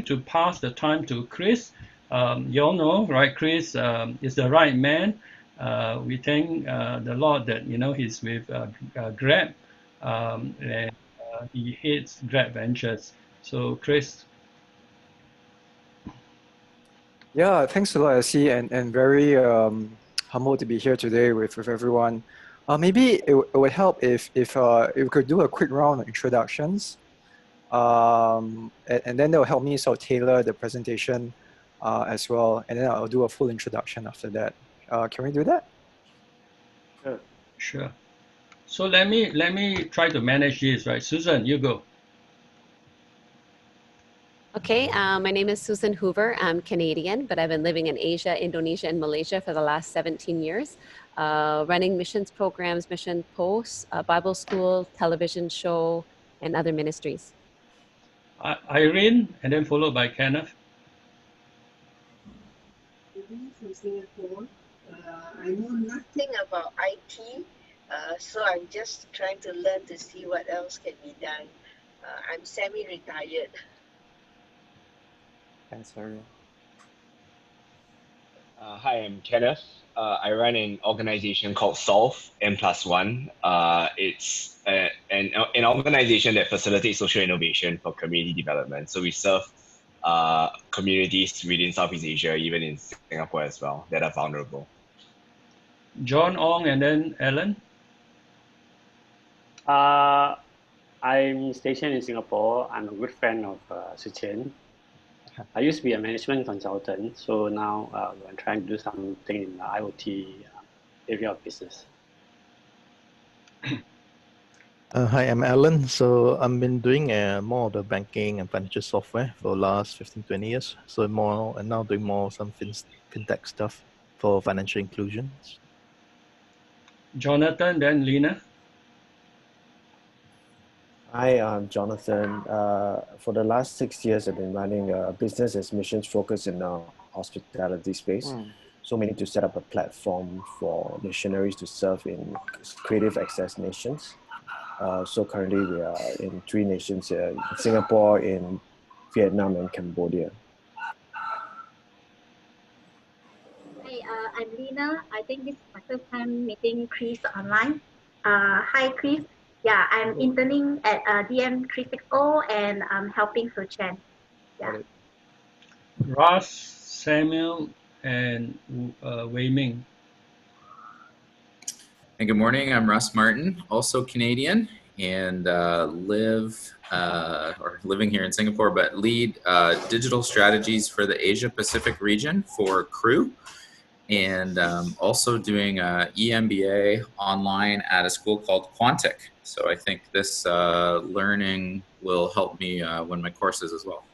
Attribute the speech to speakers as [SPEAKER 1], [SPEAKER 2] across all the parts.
[SPEAKER 1] like to pass the time to Chris. You all know, right? Chris is the right man. We thank the Lord that he's with Grab, and he hates Grab Ventures. So, Chris.
[SPEAKER 2] Yeah, thanks a lot, SC, and very humbled to be here today with everyone. Maybe it would help if we could do a quick round of introductions, and then that will help me sort of tailor the presentation as well, and then I'll do a full introduction after that. Can we do that?
[SPEAKER 3] Sure.
[SPEAKER 1] Sure. So let me try to manage this, right? Susan, you go.
[SPEAKER 4] Okay, my name is Susan Hoover. I'm Canadian, but I've been living in Asia, Indonesia, and Malaysia for the last 17 years, running missions programs, mission posts, Bible school, television show, and other ministries.
[SPEAKER 1] Irene, and then followed by Kenneth.
[SPEAKER 5] From Singapore. I know nothing about IT, so I'm just trying to learn to see what else can be done. I'm semi-retired.
[SPEAKER 2] Thanks, Irene.
[SPEAKER 6] Hi, I'm Kenneth. I run an organization called Solve N+1. It's an organization that facilitates social innovation for community development. So we serve communities within Southeast Asia, even in Singapore as well, that are vulnerable.
[SPEAKER 1] John Ong and then Alan.
[SPEAKER 3] I'm stationed in Singapore. I'm a good friend of Su Qian. I used to be a management consultant, so now I'm trying to do something in the IoT area of business.
[SPEAKER 7] Hi, I'm Alan. So I've been doing more of the banking and financial software for the last 15-20 years. So now doing more some fintech stuff for financial inclusion.
[SPEAKER 1] Jonathan, then Lena.
[SPEAKER 8] Hi, I'm Jonathan. For the last 6 years, I've been running a business as missions focused in the hospitality space. So we need to set up a platform for missionaries to serve in creative access nations. So currently we are in 3 nations here, in Singapore, in Vietnam, and Cambodia.
[SPEAKER 9] Hi, I'm Lena. I think this is my first time meeting Chris online. Hi, Chris. Yeah, I'm interning at DM360 and I'm helping Su Chen. Yeah.
[SPEAKER 1] Russ, Samuel, and Wei Ming.
[SPEAKER 10] And good morning, I'm Russ Martin, also Canadian, and living here in Singapore, but lead digital strategies for the Asia Pacific region for Crew, and also doing a EMBA online at a school called Quantic. So I think this learning will help me win my courses as well.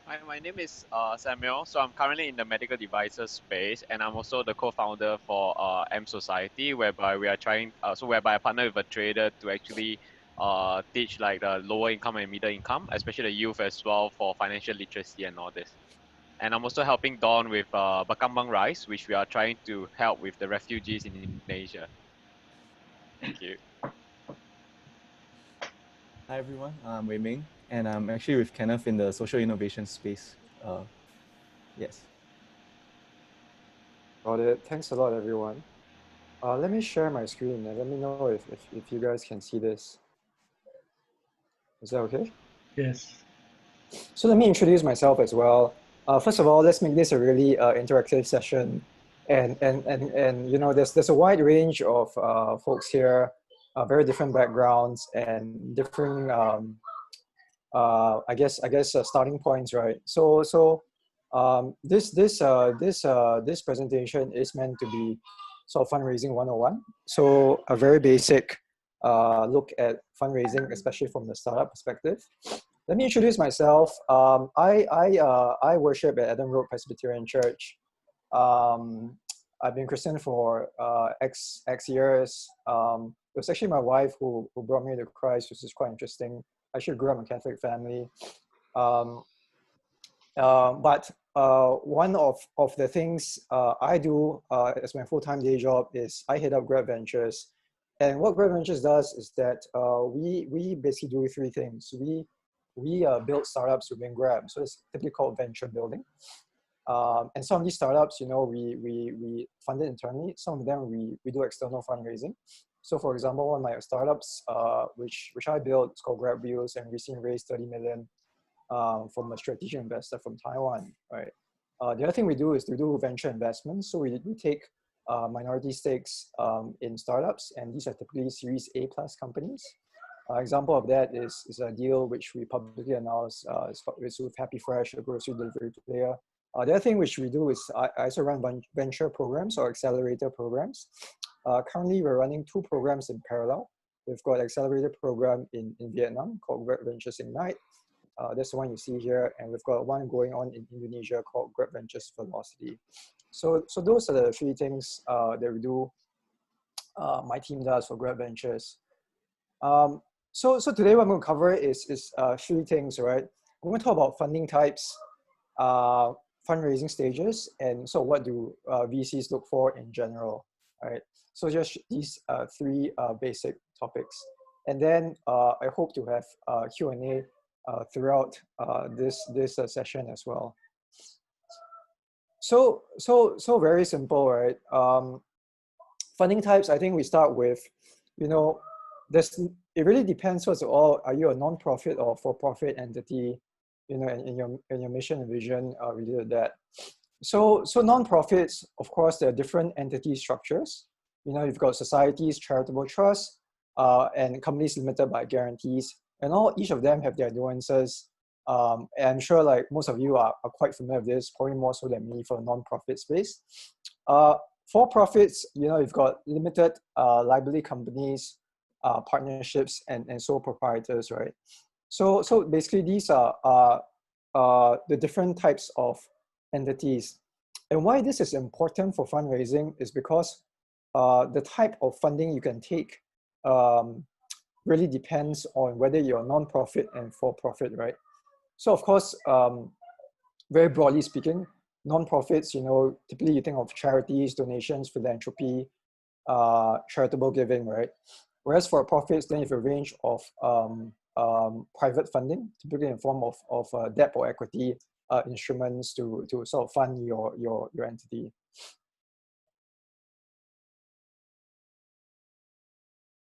[SPEAKER 11] Hi, my name is Samuel. So I'm currently in the medical devices space, and I'm also the co-founder for M Society, whereby we are trying, whereby I partner with a trader to actually teach like the lower income and middle income, especially the youth as well, for financial literacy and all this. And I'm also helping Dawn with Bakambang Rice, which we are trying to help with the refugees in Indonesia. Thank you.
[SPEAKER 12] Hi everyone, I'm Wei Ming, and I'm actually with Kenneth in the social innovation space. Yes.
[SPEAKER 2] Got it. Thanks a lot, everyone. Let me share my screen and let me know if you guys can see this. Is that okay?
[SPEAKER 1] Yes.
[SPEAKER 2] So let me introduce myself as well. First of all, let's make this a really interactive session. And you know, there's a wide range of folks here, very different backgrounds and different, I guess starting points, right? So this presentation is meant to be sort of fundraising 101. So a very basic look at fundraising, especially from the startup perspective. Let me introduce myself. I worship at Adam Road Presbyterian Church. I've been Christian for X years. It was actually my wife who brought me to Christ, which is quite interesting. I actually grew up in a Catholic family. But one of the things I do as my full-time day job is I head up Grab Ventures. And what Grab Ventures does is that we basically do 3 things. We we build startups within Grab. So it's typically called venture building. And some of these startups, we fund it internally. Some of them we do external fundraising. So for example, one of my startups, which I built, it's called Grab Wheels, and recently raised 30 million from a strategic investor from Taiwan, right? The other thing we do is to do venture investments. So we take minority stakes in startups, and these are typically Series A plus companies. Example of that is a deal which we publicly announced. It's with Happy Fresh, a grocery delivery player. The other thing which we do is I also run venture programs or accelerator programs. Currently, we're running 2 programs in parallel. We've got an accelerator program in Vietnam called Grab Ventures Ignite. That's the one you see here. And we've got one going on in Indonesia called Grab Ventures Velocity. So those are the 3 things that we do, my team does for Grab Ventures. So today what I'm going to cover is 3 things, right? I'm going to talk about funding types, fundraising stages, and so what do VCs look for in general, right? So just these 3 basic topics. And then I hope to have Q&A throughout this session as well. So very simple, right? Funding types, I think we start with, it really depends, first of all, are you a non-profit or for-profit entity, in your mission and vision related to that. So non-profits, of course, there are different entity structures. You've got societies, charitable trusts, and companies limited by guarantees, and each of them have their nuances. And I'm sure like most of you are quite familiar with this, probably more so than me for a non-profit space. For-profits, you've got limited liability companies, partnerships, and sole proprietors, right? So basically these are the different types of entities. And why this is important for fundraising is because the type of funding you can take really depends on whether you're non-profit and for-profit, right? So of course, very broadly speaking, non-profits, typically you think of charities, donations, philanthropy, charitable giving, right? Whereas for profits, then you have a range of private funding, typically in form of debt or equity instruments to sort of fund your entity.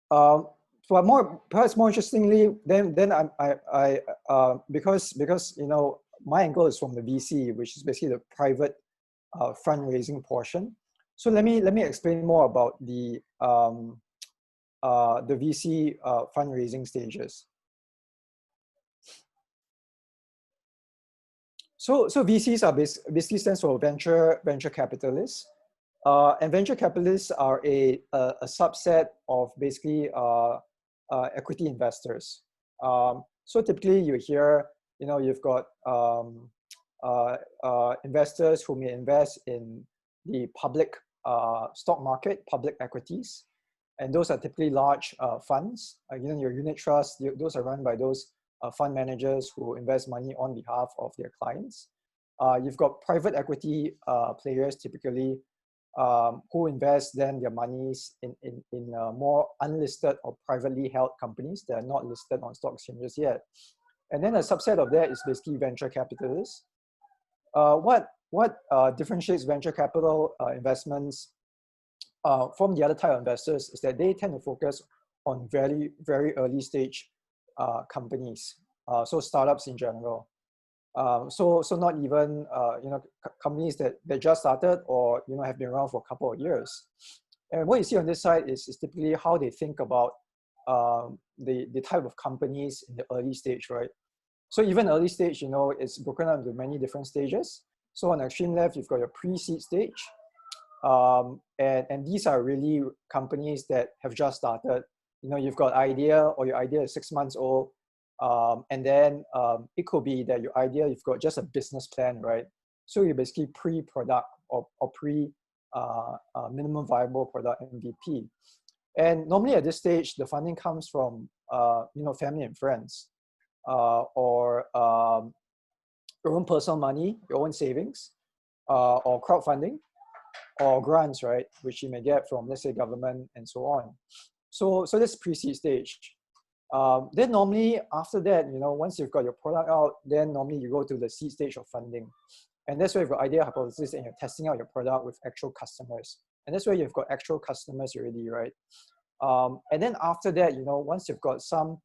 [SPEAKER 2] But perhaps more interestingly, then because my angle is from the VC, which is basically the private fundraising portion. So let me explain more about the VC fundraising stages. So VCs are basically stands for venture capitalists, and venture capitalists are a subset of basically equity investors. So typically you hear, you've got investors who may invest in the public stock market, public equities, and those are typically large funds. Your unit trusts, those are run by those fund managers who invest money on behalf of their clients. You've got private equity players typically who invest then their monies in more unlisted or privately held companies that are not listed on stock exchanges yet. And then a subset of that is basically venture capitalists. What differentiates venture capital investments from the other type of investors is that they tend to focus on very, very early stage companies, so startups in general. So not even companies that just started or have been around for a couple of years. And what you see on this side is typically how they think about the type of companies in the early stage, right? So even early stage, it's broken up into many different stages. So on the extreme left, you've got your pre-seed stage, and these are really companies that have just started. You've got idea, or your idea is 6 months old. And then it could be that your idea, you've got just a business plan, right? So you're basically pre-product or minimum viable product, MVP. And normally at this stage, the funding comes from family and friends, or your own personal money, your own savings, or crowdfunding, or grants, right, which you may get from, let's say, government and so on. So this pre-seed stage. Then normally after that, once you've got your product out, then normally you go to the seed stage of funding. And that's where you've got idea, hypothesis, and you're testing out your product with actual customers. And that's where you've got actual customers already, right? And then after that, once you've got some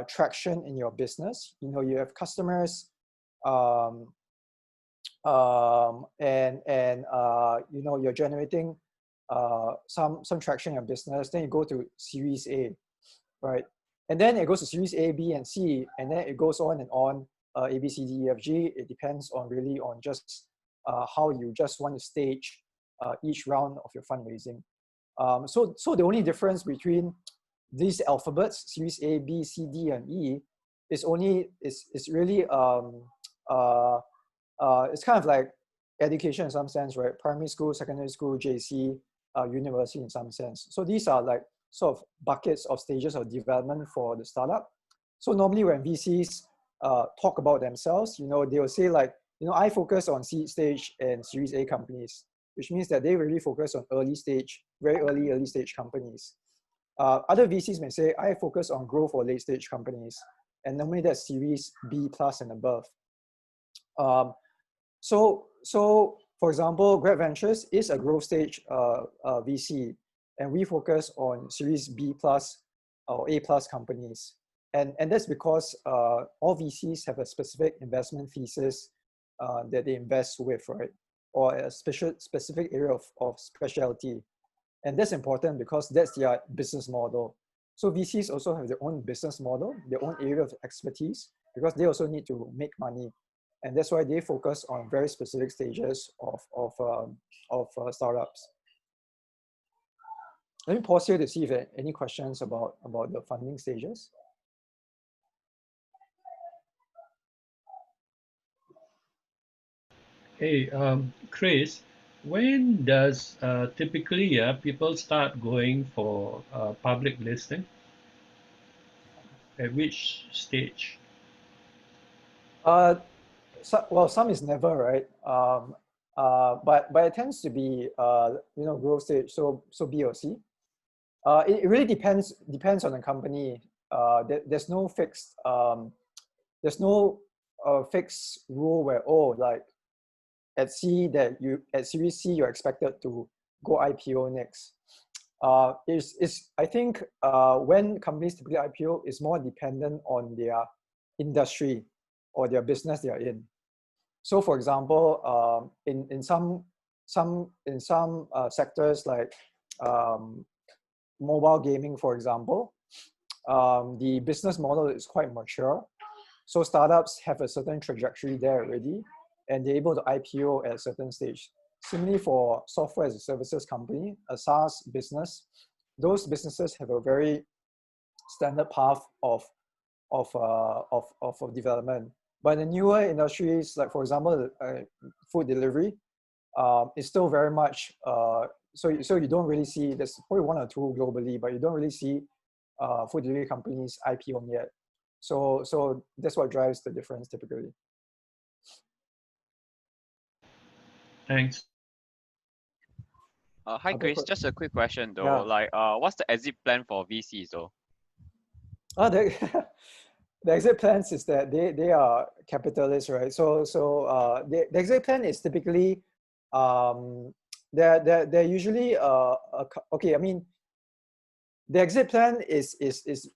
[SPEAKER 2] traction in your business, you have customers, you're generating some traction in your business, then you go to Series A, right? And then it goes to Series A, B, and C, and then it goes on and on, A, B, C, D, E, F, G. It depends on really on just how you just want to stage each round of your fundraising. So the only difference between these alphabets, Series A, B, C, D, and E, is really it's kind of like education in some sense, right? Primary school, secondary school, JC, university in some sense. So these are like sort of buckets of stages of development for the startup. So normally when VCs talk about themselves, they will say like, I focus on seed stage and Series A companies, which means that they really focus on early stage, very early stage companies. Other VCs may say, I focus on growth or late stage companies. And normally that's Series B plus and above. So for example, Grab Ventures is a growth stage VC, and we focus on Series B plus or A plus companies. And that's because all VCs have a specific investment thesis that they invest with, right? Or a specific area of specialty. And that's important because that's their business model. So VCs also have their own business model, their own area of expertise, because they also need to make money. And that's why they focus on very specific stages of startups. Let me pause here to see if there are any questions about the funding stages.
[SPEAKER 1] Hey, Chris, when does typically people start going for public listing? At which stage?
[SPEAKER 2] Well, some is never, right? But it tends to be growth stage, so B or C. It really depends on the company. There's no fixed fixed rule where like at Series C you're expected to go IPO next. I think when companies typically IPO is more dependent on their industry or their business they are in. So for example, in some sectors like mobile gaming, for example, the business model is quite mature. So startups have a certain trajectory there already, and they're able to IPO at a certain stage. Similarly for software as a services company, a SaaS business, those businesses have a very standard path of development. But in the newer industries, like for example, food delivery, it's still very much, so you don't really see, there's probably one or two globally, but you don't really see food delivery companies IPO yet. So that's what drives the difference typically.
[SPEAKER 1] Thanks.
[SPEAKER 11] Hi Chris, just a quick question though.
[SPEAKER 2] Yeah.
[SPEAKER 11] Like, what's the exit plan for VCs though?
[SPEAKER 2] The exit plans is that they are capitalists, right? So the exit plan is typically they're usually okay. I mean, the exit plan is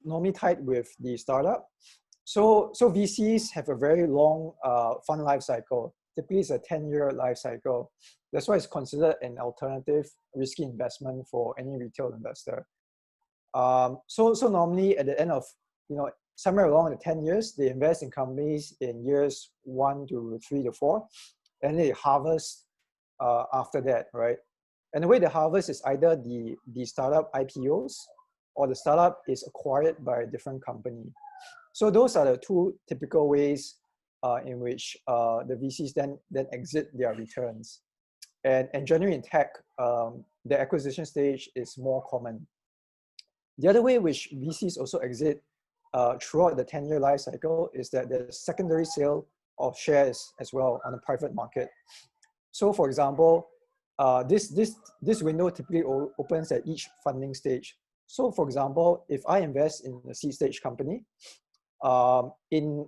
[SPEAKER 2] normally tied with the startup. So VCs have a very long fund life cycle. Typically, it's a 10-year life cycle. That's why it's considered an alternative risky investment for any retail investor. So normally at the end of somewhere along the 10 years, they invest in companies in years 1 to 3 to 4, and they harvest after that, right? And the way they harvest is either the startup IPOs or the startup is acquired by a different company. So those are the two typical ways in which the VCs then exit their returns. And generally in tech, the acquisition stage is more common. The other way which VCs also exit throughout the 10-year life cycle is that there's secondary sale of shares as well on the private market. So for example, this window typically opens at each funding stage. So for example, if I invest in a seed stage company, in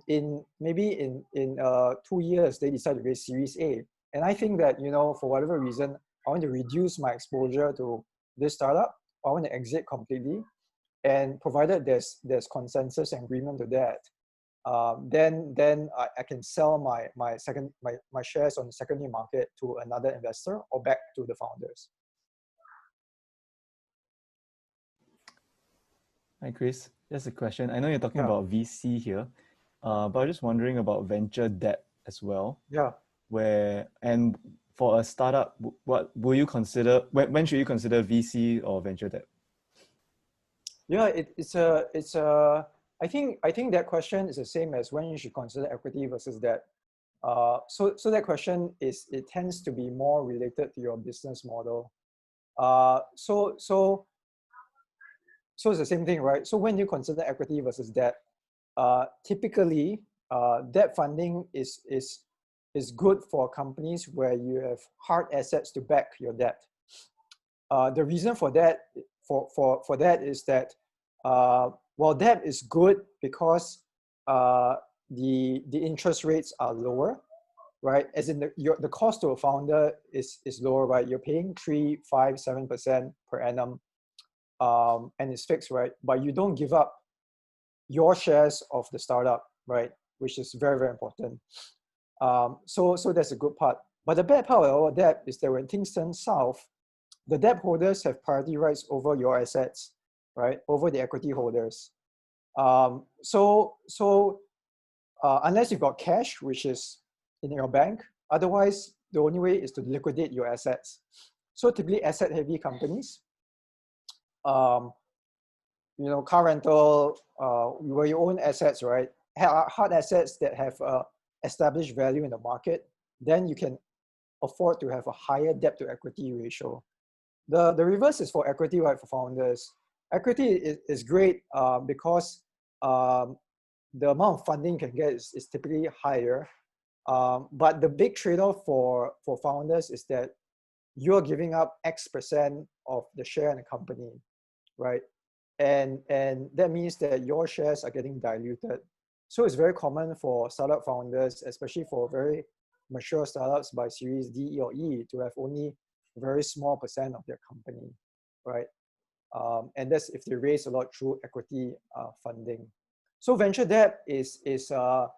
[SPEAKER 2] maybe in 2 years they decide to raise Series A, and I think that, you know, for whatever reason I want to reduce my exposure to this startup, I want to exit completely, and provided there's consensus and agreement to that, then I can sell my shares on the secondary market to another investor or back to the founders.
[SPEAKER 12] Hi, Chris. Just a question. I know you're talking
[SPEAKER 2] Yeah.
[SPEAKER 12] about VC here, but I'm just wondering about venture debt as well.
[SPEAKER 2] Yeah.
[SPEAKER 12] And for a startup, what will you consider? When should you consider VC or venture debt?
[SPEAKER 2] Yeah, I think that question is the same as when you should consider equity versus debt. So that question it tends to be more related to your business model. So it's the same thing, right? So when you consider equity versus debt, typically debt funding is good for companies where you have hard assets to back your debt. The reason for that is that well, debt is good because the interest rates are lower, right? As in the cost to a founder is lower, right? You're paying 3%, 5%, 7% per annum, and it's fixed, right? But you don't give up your shares of the startup, right? Which is very, very important. So that's a good part. But the bad part of all that is that when things turn south, the debt holders have priority rights over your assets, right? Over the equity holders. Unless you've got cash, which is in your bank, otherwise the only way is to liquidate your assets. So typically asset-heavy companies, you know, car rental, where you own assets, right? Hard assets that have established value in the market, then you can afford to have a higher debt to equity ratio. The reverse is for equity, right? For founders, equity is great because the amount of funding you can get is typically higher. But the big trade-off for founders is that you're giving up X% of the share in the company, right? And that means that your shares are getting diluted. So it's very common for startup founders, especially for very mature startups by Series D or E, to have only a very small percent of their company, right? And that's if they raise a lot through equity funding. So venture debt is the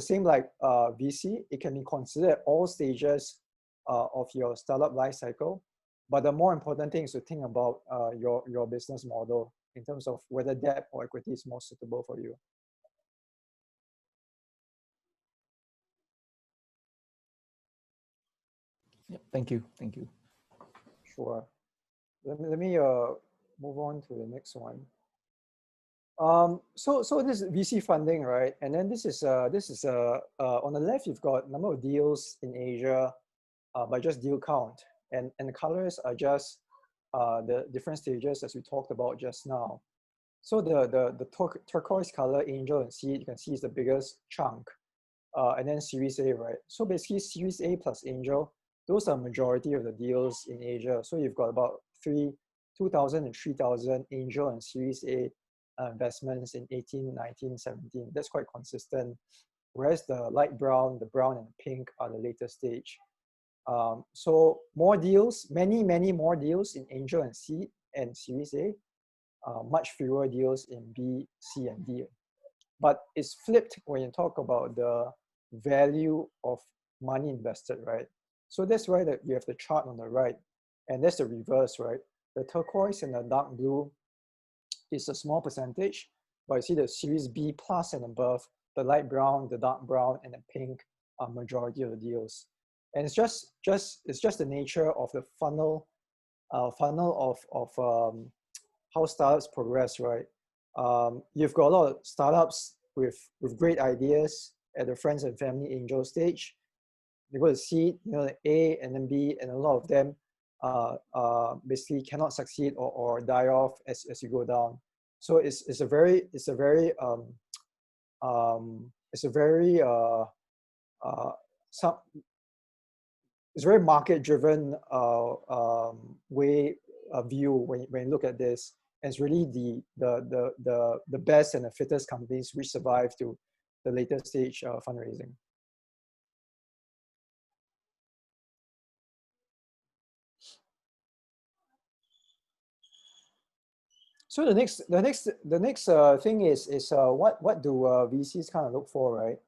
[SPEAKER 2] same like VC. It can be considered at all stages of your startup life cycle. But the more important thing is to think about your business model in terms of whether debt or equity is more suitable for you.
[SPEAKER 12] Yeah, thank you. Thank you.
[SPEAKER 2] Sure. Let me move on to the next one. So this is VC funding, right? And then this is on the left, you've got number of deals in Asia by just deal count, and the colors are just the different stages as we talked about just now. So the turquoise color, angel and seed, you can see is the biggest chunk, and then Series A, right? So basically Series A plus angel, those are majority of the deals in Asia. So you've got about 2,000 and 3,000 angel and Series A investments in 18, 19, 17. That's quite consistent. Whereas the light brown, the brown and the pink are the later stage. So more deals, many more deals in angel and seed and Series A, much fewer deals in B, C, and D. But it's flipped when you talk about the value of money invested, right? So that's why you have the chart on the right, and that's the reverse, right? The turquoise and the dark blue is a small percentage, but you see the Series B plus and above, the light brown, the dark brown, and the pink are majority of the deals. And it's just the nature of the funnel of how startups progress, right? You've got a lot of startups with great ideas at the friends and family angel stage. You go to seed, you know, A and then B, and a lot of them basically cannot succeed or die off as you go down. So it's a very market driven way view when you look at this. And it's really the best and the fittest companies which survive to the later stage fundraising. So the next thing is what do VCs kind of look for, right?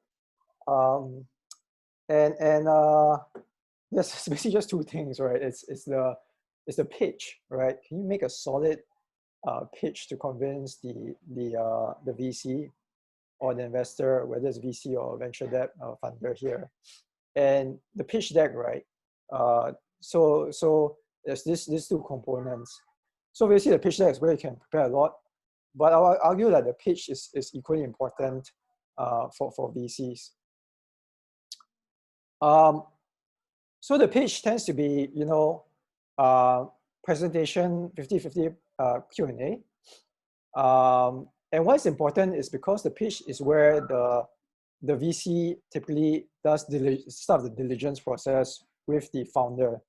[SPEAKER 2] There's basically just two things, right? It's the pitch, right? Can you make a solid pitch to convince the VC or the investor, whether it's VC or venture debt funder here, and the pitch deck, right? So there's these two components. So basically the pitch deck is where you can prepare a lot, but I will argue that the pitch is equally important for VCs. So the pitch tends to be, presentation 50-50 Q&A. And what's important is because the pitch is where the VC typically does start the diligence process with the founder.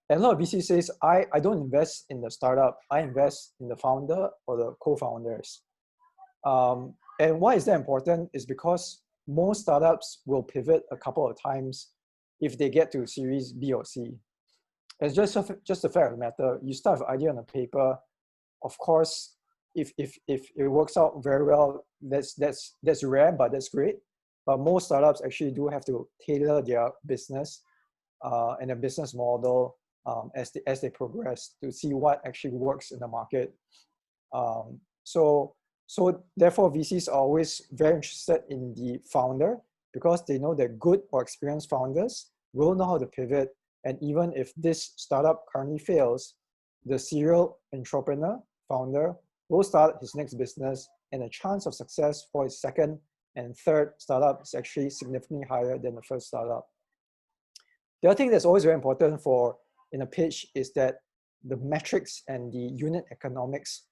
[SPEAKER 2] And a lot of VC says, I don't invest in the startup, I invest in the founder or the co-founders. And why is that important is because most startups will pivot a couple of times if they get to series B or C. It's just a fact of the matter. You start with an idea on a paper. Of course, if it works out very well, that's rare, but that's great. But most startups actually do have to tailor their business and their business model as they progress to see what actually works in the market. So therefore, VCs are always very interested in the founder because they know that good or experienced founders will know how to pivot. And even if this startup currently fails, the serial entrepreneur founder will start his next business, and the chance of success for his second and third startup is actually significantly higher than the first startup. The other thing that's always very important in a pitch is that the metrics and the unit economics,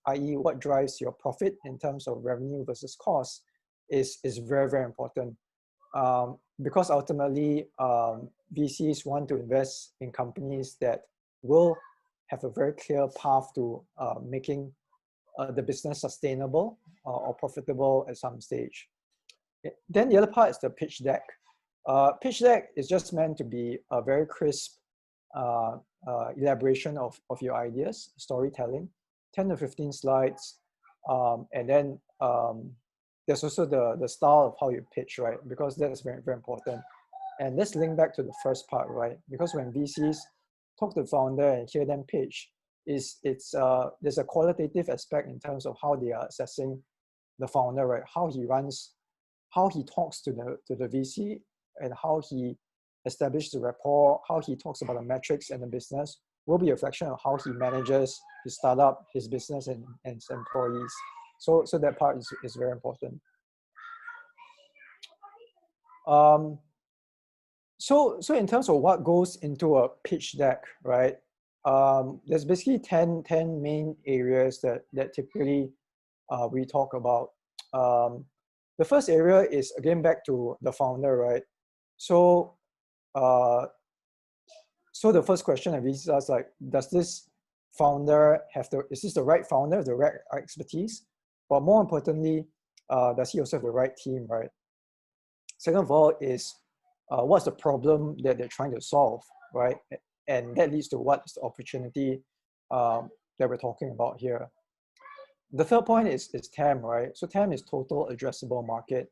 [SPEAKER 2] i.e. what drives your profit in terms of revenue versus cost, is very, very important. Because ultimately, VCs want to invest in companies that will have a very clear path to making the business sustainable or profitable at some stage. Then the other part is the pitch deck. Pitch deck is just meant to be a very crisp elaboration of your ideas, storytelling, 10 to 15 slides, and then there's also the style of how you pitch, right? Because that's very, very important. And let's link back to the first part, right? Because when VCs talk to the founder and hear them pitch, there's a qualitative aspect in terms of how they are assessing the founder, right? How he talks to the VC, and how he establishes the rapport, how he talks about the metrics and the business will be a reflection of how he manages his startup, his business, and his employees. So that part is very important. So in terms of what goes into a pitch deck, right? There's basically 10 main areas that typically we talk about. The first area is again back to the founder, right? So the first question that we ask, like, does this founder is this the right founder, the right expertise? But more importantly, does he also have the right team, right? Second of all is what's the problem that they're trying to solve, right? And that leads to what's the opportunity that we're talking about here. The third point is TAM, right? So TAM is total addressable market.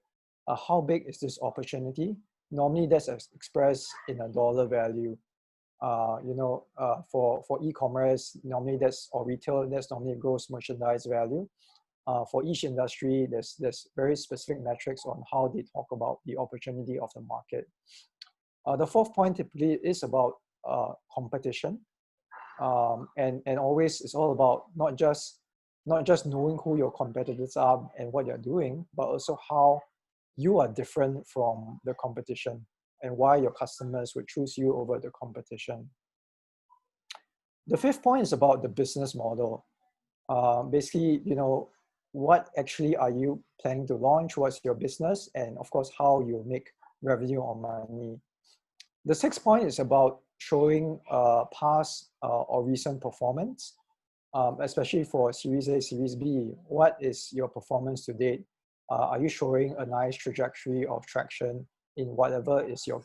[SPEAKER 2] How big is this opportunity? Normally that's expressed in a dollar value. For e-commerce, normally or retail, that's normally gross merchandise value. For each industry, there's very specific metrics on how they talk about the opportunity of the market. The fourth point typically is about competition, and always it's all about not just knowing who your competitors are and what they're doing, but also how you are different from the competition and why your customers would choose you over the competition. The fifth point is about the business model. Basically, what actually are you planning to launch? What's your business? And of course, how you make revenue or money. The sixth point is about showing past or recent performance, especially for Series A, Series B. What is your performance to date? Are you showing a nice trajectory of traction in whatever is your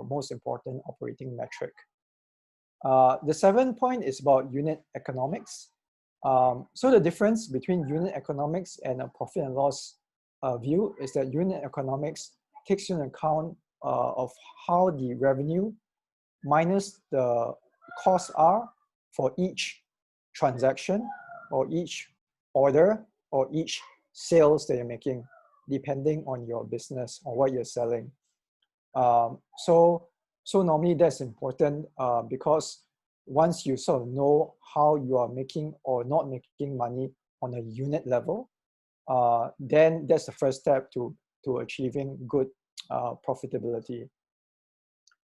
[SPEAKER 2] most important operating metric? The seventh point is about unit economics. So the difference between unit economics and a profit and loss view is that unit economics takes into account of how the revenue minus the costs are for each transaction or each order or each sales that you're making, depending on your business or what you're selling. So normally that's important because once you sort of know how you are making or not making money on a unit level, then that's the first step to achieving good profitability.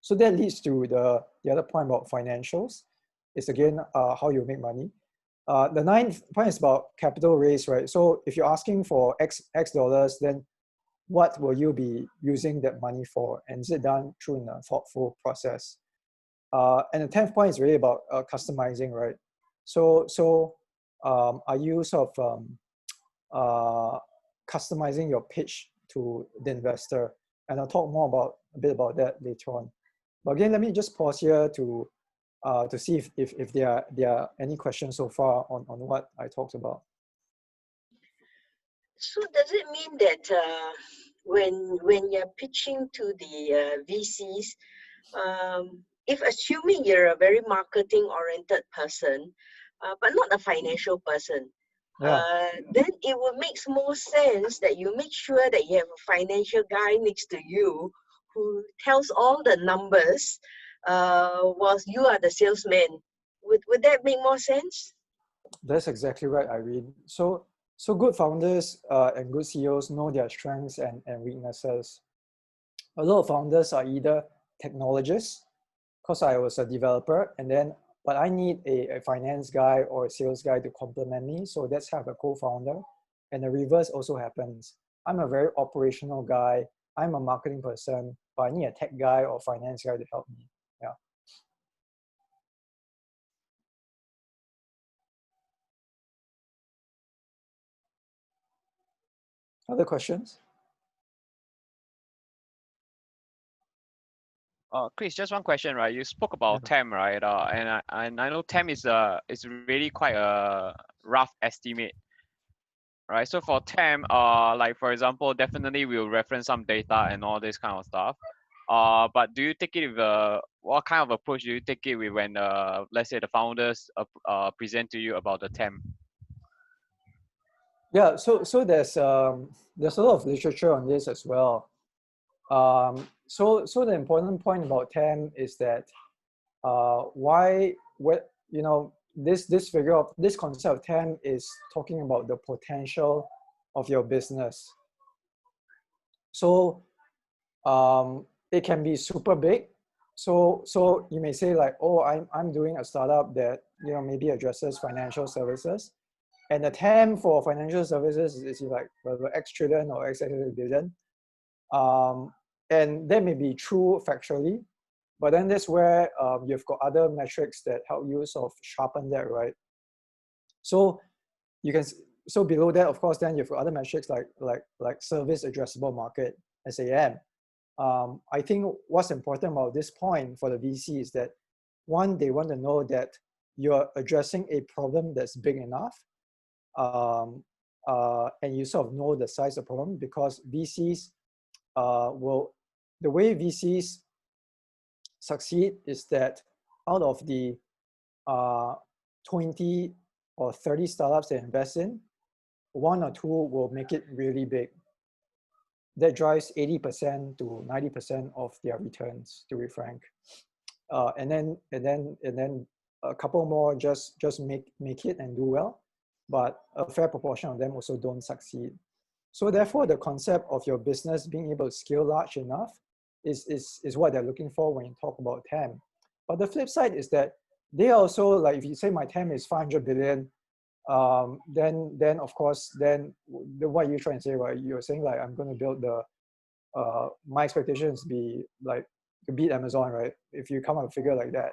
[SPEAKER 2] So that leads to the other point about financials. It's again how you make money. The ninth point is about capital raise, right? So if you're asking for X dollars, then what will you be using that money for? And is it done through a thoughtful process? And the 10th point is really about customizing, right? So are you sort of customizing your pitch to the investor? And I'll talk more a bit about that later on. But again, let me just pause here to see if there are any questions so far on what I talked about.
[SPEAKER 5] So does it mean that when you're pitching to the VCs, if assuming you're a very marketing-oriented person, but not a financial person, then it would make more sense that you make sure that you have a financial guy next to you who tells all the numbers whilst you are the salesman. Would that make more sense?
[SPEAKER 2] That's exactly right, Irene. So good founders and good CEOs know their strengths and weaknesses. A lot of founders are either technologists, because I was a developer, but I need a finance guy or a sales guy to complement me. So let's have a co-founder. And the reverse also happens. I'm a very operational guy. I'm a marketing person, but I need a tech guy or finance guy to help me. Yeah. Other questions?
[SPEAKER 11] Chris, just one question, right? You spoke about TAM, right? And I know TAM is really quite a rough estimate, right? So for TAM, like for example, definitely we'll reference some data and all this kind of stuff. But do you take it with what kind of approach do you take it with when let's say the founders present to you about the TAM?
[SPEAKER 2] Yeah, so there's a lot of literature on this as well. So the important point about TAM is that this concept of TAM is talking about the potential of your business. So it can be super big. So you may say like, oh, I'm doing a startup that maybe addresses financial services, and the TAM for financial services is like X trillion or X billion. And that may be true factually, but then that's where you've got other metrics that help you sort of sharpen that, right? So below that, of course, then you've got other metrics like service addressable market, SAM. I think what's important about this point for the VC is that, one, they want to know that you're addressing a problem that's big enough, and you sort of know the size of the problem, because VCs the way VCs succeed is that out of the 20 or 30 startups they invest in, 1 or 2 will make it really big. That drives 80% to 90% of their returns, to be frank. And then a couple more just make it and do well, but a fair proportion of them also don't succeed. So therefore, the concept of your business being able to scale large enough is what they're looking for when you talk about TAM. But the flip side is that they also, like if you say my TAM is 500 billion, then of course, what are you trying to say, right? You're saying like, I'm going to build my expectations be like beat Amazon, right? If you come up with a figure like that.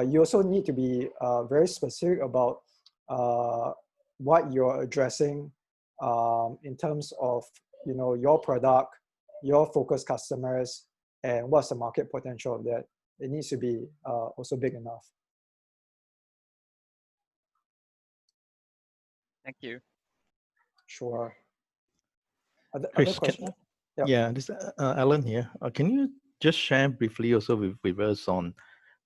[SPEAKER 2] You also need to be very specific about what you're addressing in terms of your product, your focus customers, and what's the market potential of that. It needs to be also big enough.
[SPEAKER 11] Thank you.
[SPEAKER 2] Sure. Other
[SPEAKER 7] Chris,
[SPEAKER 2] questions?
[SPEAKER 7] Yeah, this Alan here. Can you just share briefly also with us on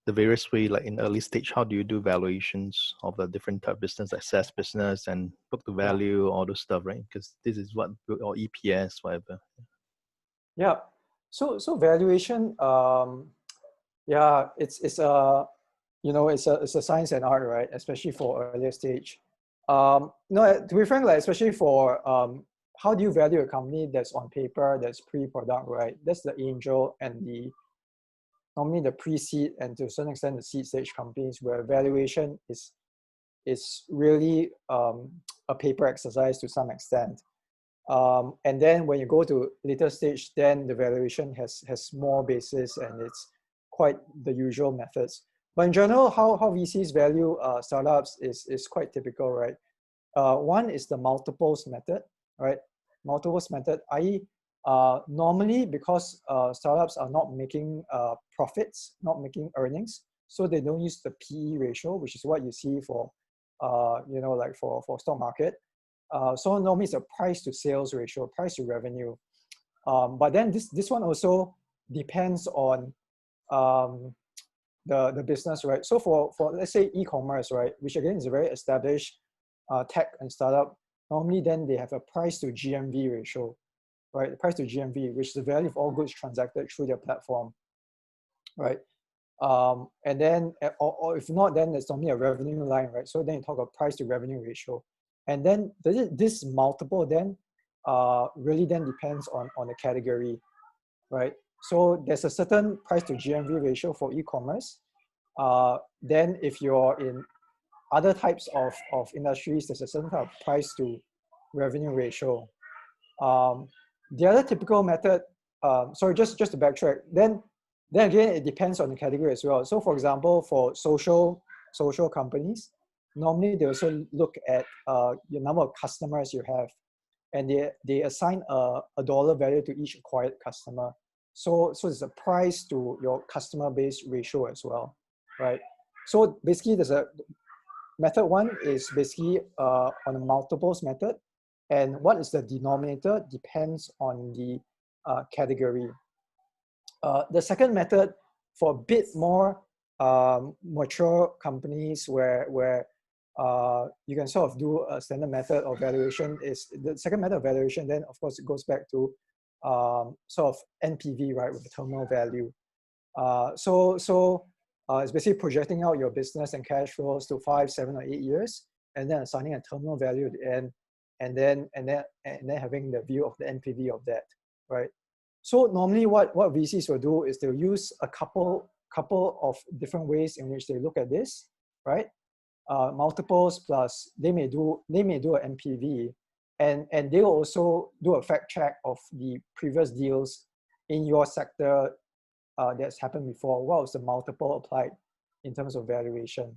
[SPEAKER 7] the various way, like in early stage, how do you do valuations of the different type of business, like SaaS business and book to value, all those stuff, right? Because this is what, or EPS, whatever.
[SPEAKER 2] Yeah. So valuation, yeah, it's a it's a science and art, right? Especially for earlier stage. No, to be frank, like especially for how do you value a company that's on paper, that's pre-product, right? That's the angel and normally the pre-seed and to a certain extent the seed stage companies where valuation is really a paper exercise to some extent. And then when you go to later stage, then the valuation has more basis and it's quite the usual methods. But in general, how VCs value startups is quite typical, right? One is the multiples method, right? Multiples method, i.e. Normally because startups are not making profits, not making earnings, so they don't use the PE ratio, which is what you see for, like for stock market. So normally it's a price to sales ratio, price to revenue. But then this one also depends on the business, right? So for let's say e-commerce, right, which again is a very established tech and startup, normally then they have a price to GMV ratio, right? The price to GMV, which is the value of all goods transacted through their platform, right? And then, or if not, then it's normally a revenue line, right? So then you talk about price to revenue ratio. And then this multiple then really then depends on the category, right? So there's a certain price to GMV ratio for e-commerce. Then if you're in other types of industries, there's a certain type of price to revenue ratio. The other typical method, sorry, just to backtrack, then again, it depends on the category as well. So for example, for social companies, normally they also look at the number of customers you have, and they assign a dollar value to each acquired customer. So it's a price to your customer base ratio as well, right? So basically, there's a method one is basically on a multiples method, and what is the denominator depends on the category. The second method for a bit more mature companies where you can sort of do a standard method of valuation is the second method of valuation. Then of course it goes back to sort of NPV, right, with the terminal value. It's basically projecting out your business and cash flows to 5, 7, or 8 years, and then assigning a terminal value at the end, and then having the view of the NPV of that, right? So normally what VCs will do is they'll use a couple of different ways in which they look at this, right? Multiples plus they may do an NPV, and they'll also do a fact check of the previous deals in your sector that's happened before. What was the multiple applied in terms of valuation?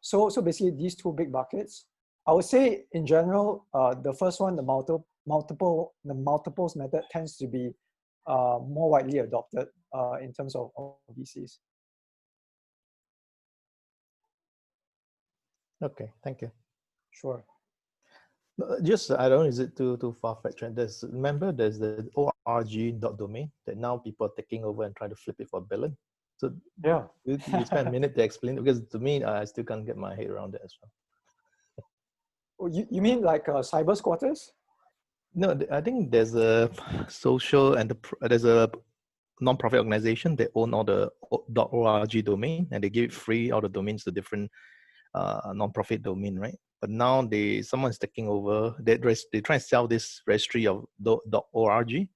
[SPEAKER 2] So basically these two big buckets. I would say in general, the first one, the multiples method tends to be more widely adopted in terms of VCs.
[SPEAKER 7] Okay, thank you.
[SPEAKER 2] Sure.
[SPEAKER 7] Just, I don't know, is it too far-fetched? Remember, there's the org.domain that now people are taking over and trying to flip it for $1 billion. So
[SPEAKER 2] yeah,
[SPEAKER 7] you spend a minute to explain it, because to me, I still can't get my head around that as well.
[SPEAKER 2] You mean like cyber squatters?
[SPEAKER 7] No, I think there's a social and there's a non-profit organization that own all the .org domain, and they give it free, all the domains to different non-profit domain, right? But now someone's taking over. They try and sell this registry of .org,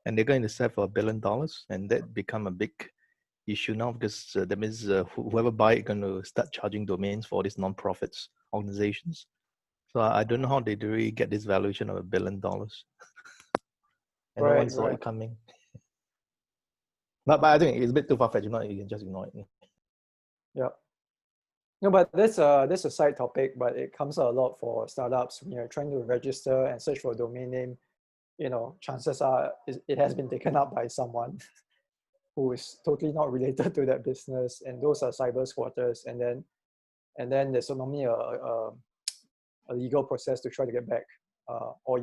[SPEAKER 7] and they're going to sell for $1 billion, and that become a big issue now, because that means whoever buy it going to start charging domains for these non-profits organizations. So I don't know how they really get this valuation of $1 billion. and no
[SPEAKER 2] Right,
[SPEAKER 7] one saw
[SPEAKER 2] right.
[SPEAKER 7] it coming. But I think it's a bit too far-fetched. You can just ignore it.
[SPEAKER 2] Yeah. No, but that's a side topic, but it comes out a lot for startups when you're trying to register and search for a domain name. You know, chances are it has been taken up by someone who is totally not related to that business, and those are cyber squatters. And then there's normally a legal process to try to get back, or or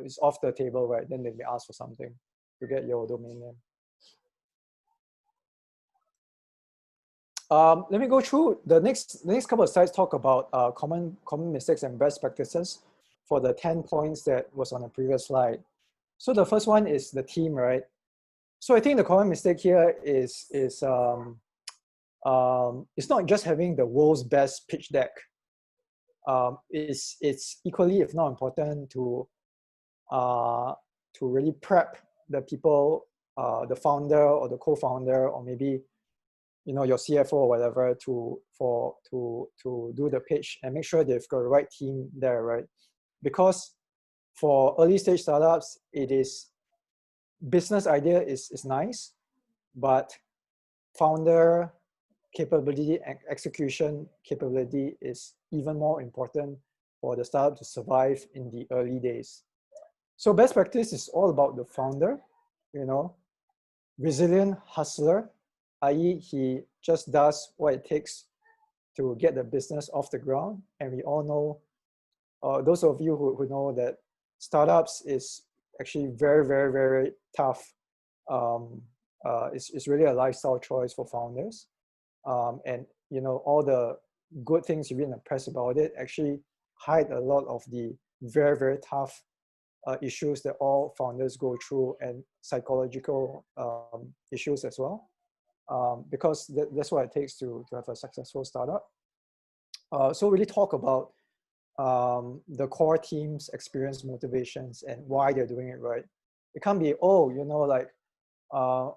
[SPEAKER 2] it's off the table, right? Then they may ask for something to get your domain name. Let me go through the next couple of slides. Talk about common mistakes and best practices for the 10 points that was on the previous slide. So the first one is the team, right? So I think the common mistake here is it's not just having the world's best pitch deck. It's equally, if not important, to really prep the people, the founder or the co-founder, or maybe your CFO or whatever, to do the pitch and make sure they've got the right team there, right? Because for early stage startups, it is business idea is nice, but founder capability and execution capability is even more important for the startup to survive in the early days. So best practice is all about the founder, resilient hustler, i.e. he just does what it takes to get the business off the ground. And we all know, those of you who know that startups is actually very, very, very tough. It's really a lifestyle choice for founders. And all the good things you read in the press about it actually hide a lot of the very, very tough issues that all founders go through, and psychological issues as well, because that's what it takes to have a successful startup. So really talk about the core team's experience, motivations, and why they're doing it, right? It can't be, I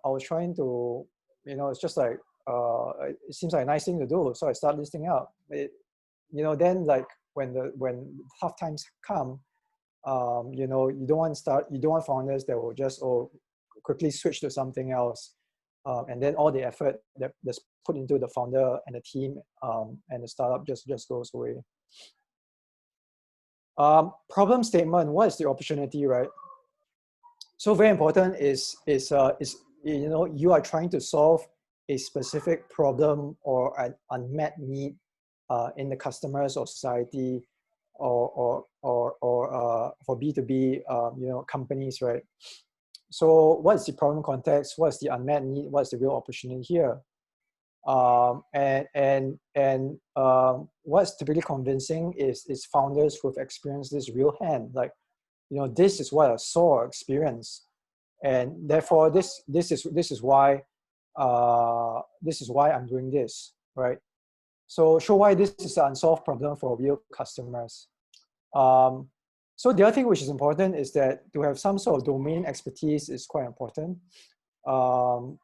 [SPEAKER 2] was trying to, it's just like, it seems like a nice thing to do, so I start listing out. Then like when tough times come, you don't want founders that will just quickly switch to something else, and then all the effort that's put into the founder and the team and the startup just goes away. Problem statement: what is the opportunity, right? So very important is you are trying to solve a specific problem or an unmet need in the customers or society, or for B2B companies, right? So what is the problem context? What is the unmet need? What is the real opportunity here? What's typically convincing is founders who have experienced this real hand, like, this is what I saw or experienced, and therefore this is why I'm doing this, right? So show why this is an unsolved problem for real customers. So the other thing which is important is that to have some sort of domain expertise is quite important. So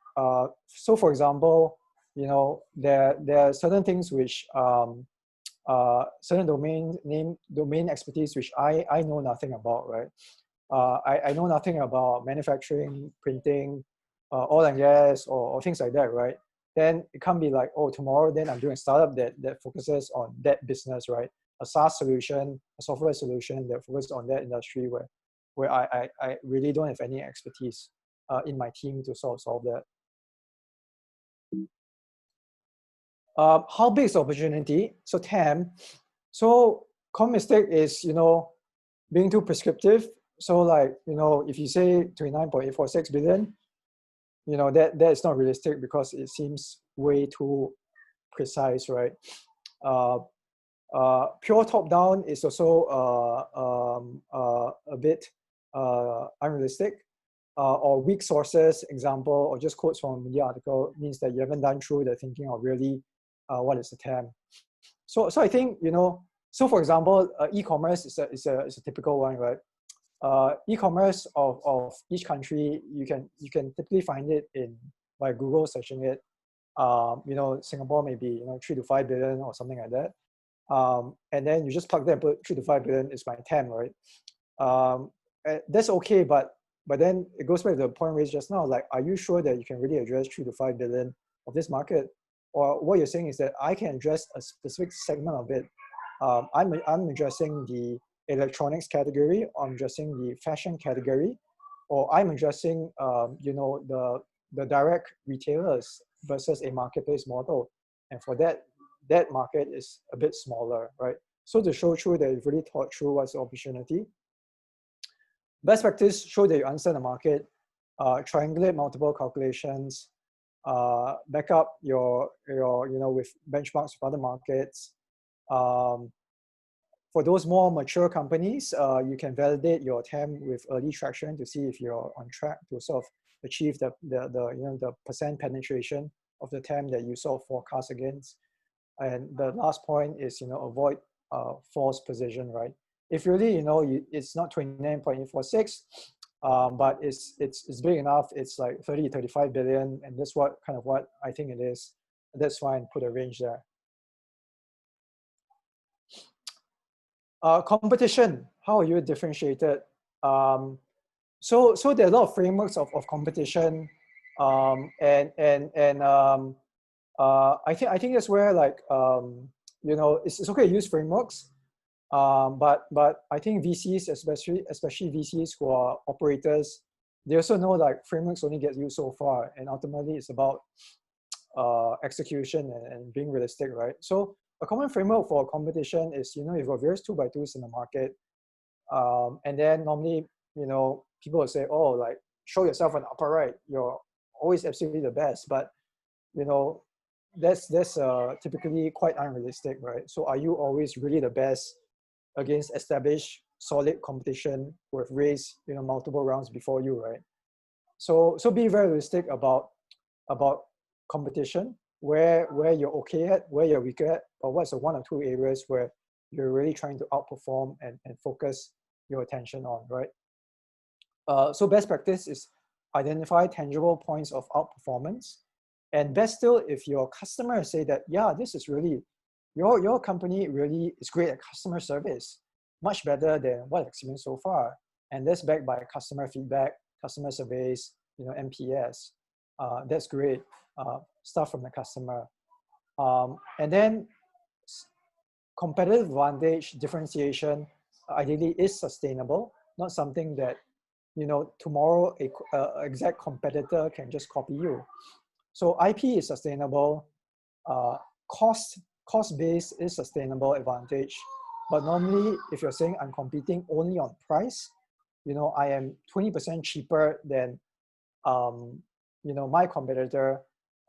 [SPEAKER 2] for example, there are certain things which certain domain expertise which I know nothing about, right? I know nothing about manufacturing, printing, oil and gas, or things like that, right? Then it can't be like, tomorrow then I'm doing a startup that focuses on that business, right? A SaaS solution, a software solution that focuses on that industry where I really don't have any expertise in my team to sort of solve that. How big is the opportunity? So TAM. So common mistake is, being too prescriptive. So like, if you say 29.846 billion, that is not realistic because it seems way too precise, right? Pure top down is also a bit unrealistic. Or weak sources, example, or just quotes from a media article means that you haven't done through the thinking of really what is the TAM. So I think, so for example, e-commerce is a typical one, right? E-commerce of each country, you can typically find it by Google searching it. Singapore maybe 3 to 5 billion or something like that. And then you just plug that and put 3 to 5 billion is my TAM, right? That's okay, but But then it goes back to the point raised just now, like, are you sure that you can really address 3 to 5 billion of this market? Or what you're saying is that I can address a specific segment of it. I'm addressing the electronics category, I'm addressing the fashion category, or I'm addressing, you know, the direct retailers versus a marketplace model. And for that, that market is a bit smaller, right? So to show through that you've really thought through what's the opportunity. Best practice, show that you understand the market, triangulate multiple calculations, back up your you know, with benchmarks with other markets. For those more mature companies, you can validate your TAM with early traction to see if you're on track to sort of achieve the you know, the percent penetration of the TAM that you sort of forecast against. And the last point is, you know, avoid false position, right? If really, you know, it's not 29.846, but it's big enough, it's like 30, 35 billion, and that's what kind of what I think it is. That's fine, put a range there. Competition, how are you differentiated? So there are a lot of frameworks of competition, I think that's where, like, you know, it's okay to use frameworks, but I think VCs, especially VCs who are operators, they also know like frameworks only get you so far, and ultimately it's about execution and being realistic, right? So a common framework for competition is, you know, you've got various 2x2s in the market, and then normally, you know, people will say, oh, like, show yourself on the upper right, you're always absolutely the best, but you know, that's typically quite unrealistic, right? So are you always really the best against established solid competition who have raised, you know, multiple rounds before you, right? So be very realistic about competition, where you're okay at, where you're weak at, but what's the 1 or 2 areas where you're really trying to outperform and focus your attention on, right? So best practice is identify tangible points of outperformance. And best still, if your customers say that, yeah, this is really, your company really is great at customer service, much better than what I've experienced so far. And that's backed by customer feedback, customer surveys, you know, NPS. That's great stuff from the customer. And then competitive advantage, differentiation, ideally is sustainable, not something that, you know, tomorrow a exact competitor can just copy you. So IP is sustainable, cost base is sustainable advantage, but normally if you're saying I'm competing only on price, you know, I am 20% cheaper than, you know, my competitor.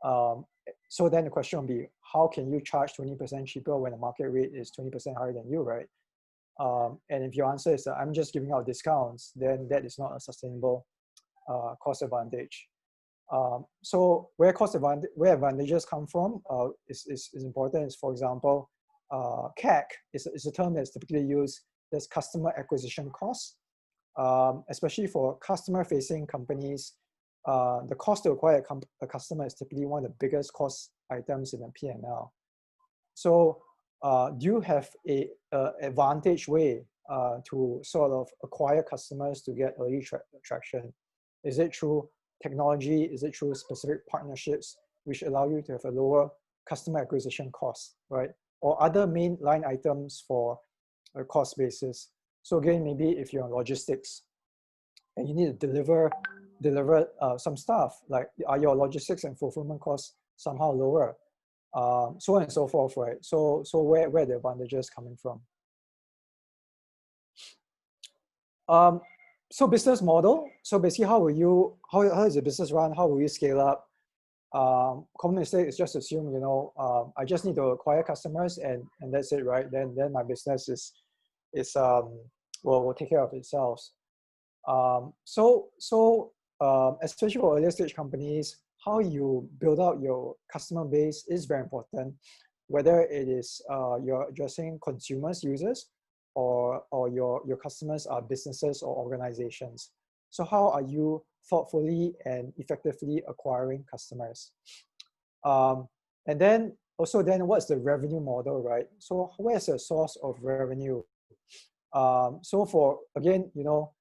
[SPEAKER 2] So then the question will be, how can you charge 20% cheaper when the market rate is 20% higher than you, right? And if your answer is that I'm just giving out discounts, then that is not a sustainable cost advantage. So where advantages come from is important. Is, for example, CAC is a term that's typically used as customer acquisition cost, especially for customer-facing companies. The cost to acquire a customer is typically one of the biggest cost items in a P&L. So do you have a advantage way to sort of acquire customers to get early traction? Is it through technology? Is it through specific partnerships which allow you to have a lower customer acquisition cost, right? Or other main line items for a cost basis. So again, maybe if you're in logistics and you need to deliver some stuff, like are your logistics and fulfillment costs somehow lower? So on and so forth, right? So where are the advantages coming from? So business model. So basically, how is the business run? How will you scale up? Common mistake is just assume, you know, I just need to acquire customers and that's it, right? Then my business will take care of itself. Especially for earlier stage companies, how you build out your customer base is very important. Whether it is you're addressing consumers, users, or your customers are businesses or organizations. So how are you thoughtfully and effectively acquiring customers? And then what's the revenue model, right? So where's the source of revenue? So for, again, you know,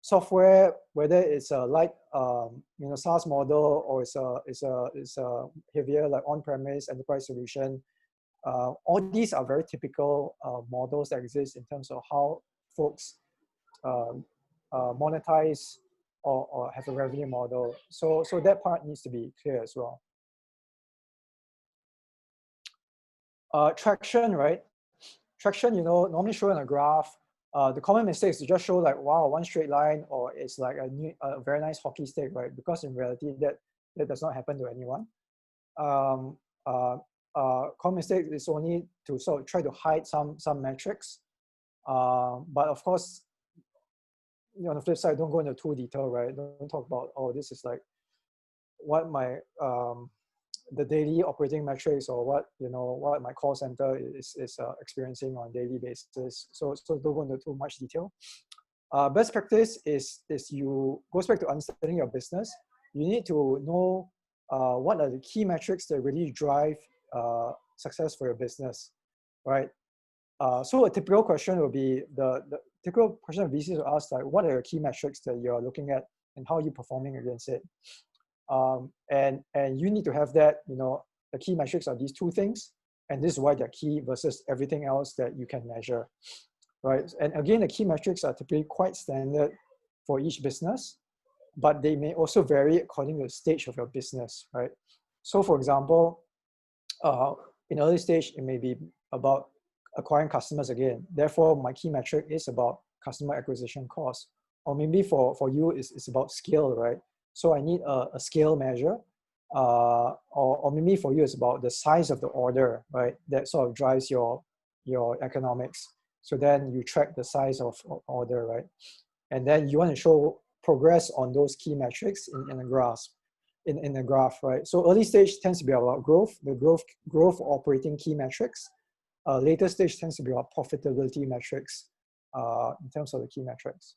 [SPEAKER 2] software, whether it's a light SaaS model or it's a heavier like on-premise enterprise solution, all these are very typical models that exist in terms of how folks monetize or have a revenue model. So that part needs to be clear as well. Traction, right? Traction, normally shown in a graph. The common mistake is to just show like, wow, one straight line, or it's like a very nice hockey stick, right? Because in reality, that does not happen to anyone. Common mistake is only to sort of try to hide some metrics. But of course, on the flip side, don't go into too detail, right? Don't talk about, oh, this is like what my the daily operating metrics or what my call center is experiencing on a daily basis. So don't go into too much detail. Best practice is goes back to understanding your business. You need to know what are the key metrics that really drive success for your business, right? So a typical question will be the typical question of VCs will ask, like, what are your key metrics that you're looking at and how are you performing against it? And you need to have that, the key metrics are these two things, and this is why they're key versus everything else that you can measure, right? And again, the key metrics are typically quite standard for each business, but they may also vary according to the stage of your business, right? So for example, in early stage, it may be about acquiring customers again. Therefore, my key metric is about customer acquisition cost. Or maybe for you, it's about scale, right? So I need a scale measure. Or maybe for you, it's about the size of the order, right? That sort of drives your economics. So then you track the size of order, right? And then you want to show progress on those key metrics in a graph, right? So early stage tends to be about growth, the growth operating key metrics. Later stage tends to be about profitability metrics in terms of the key metrics.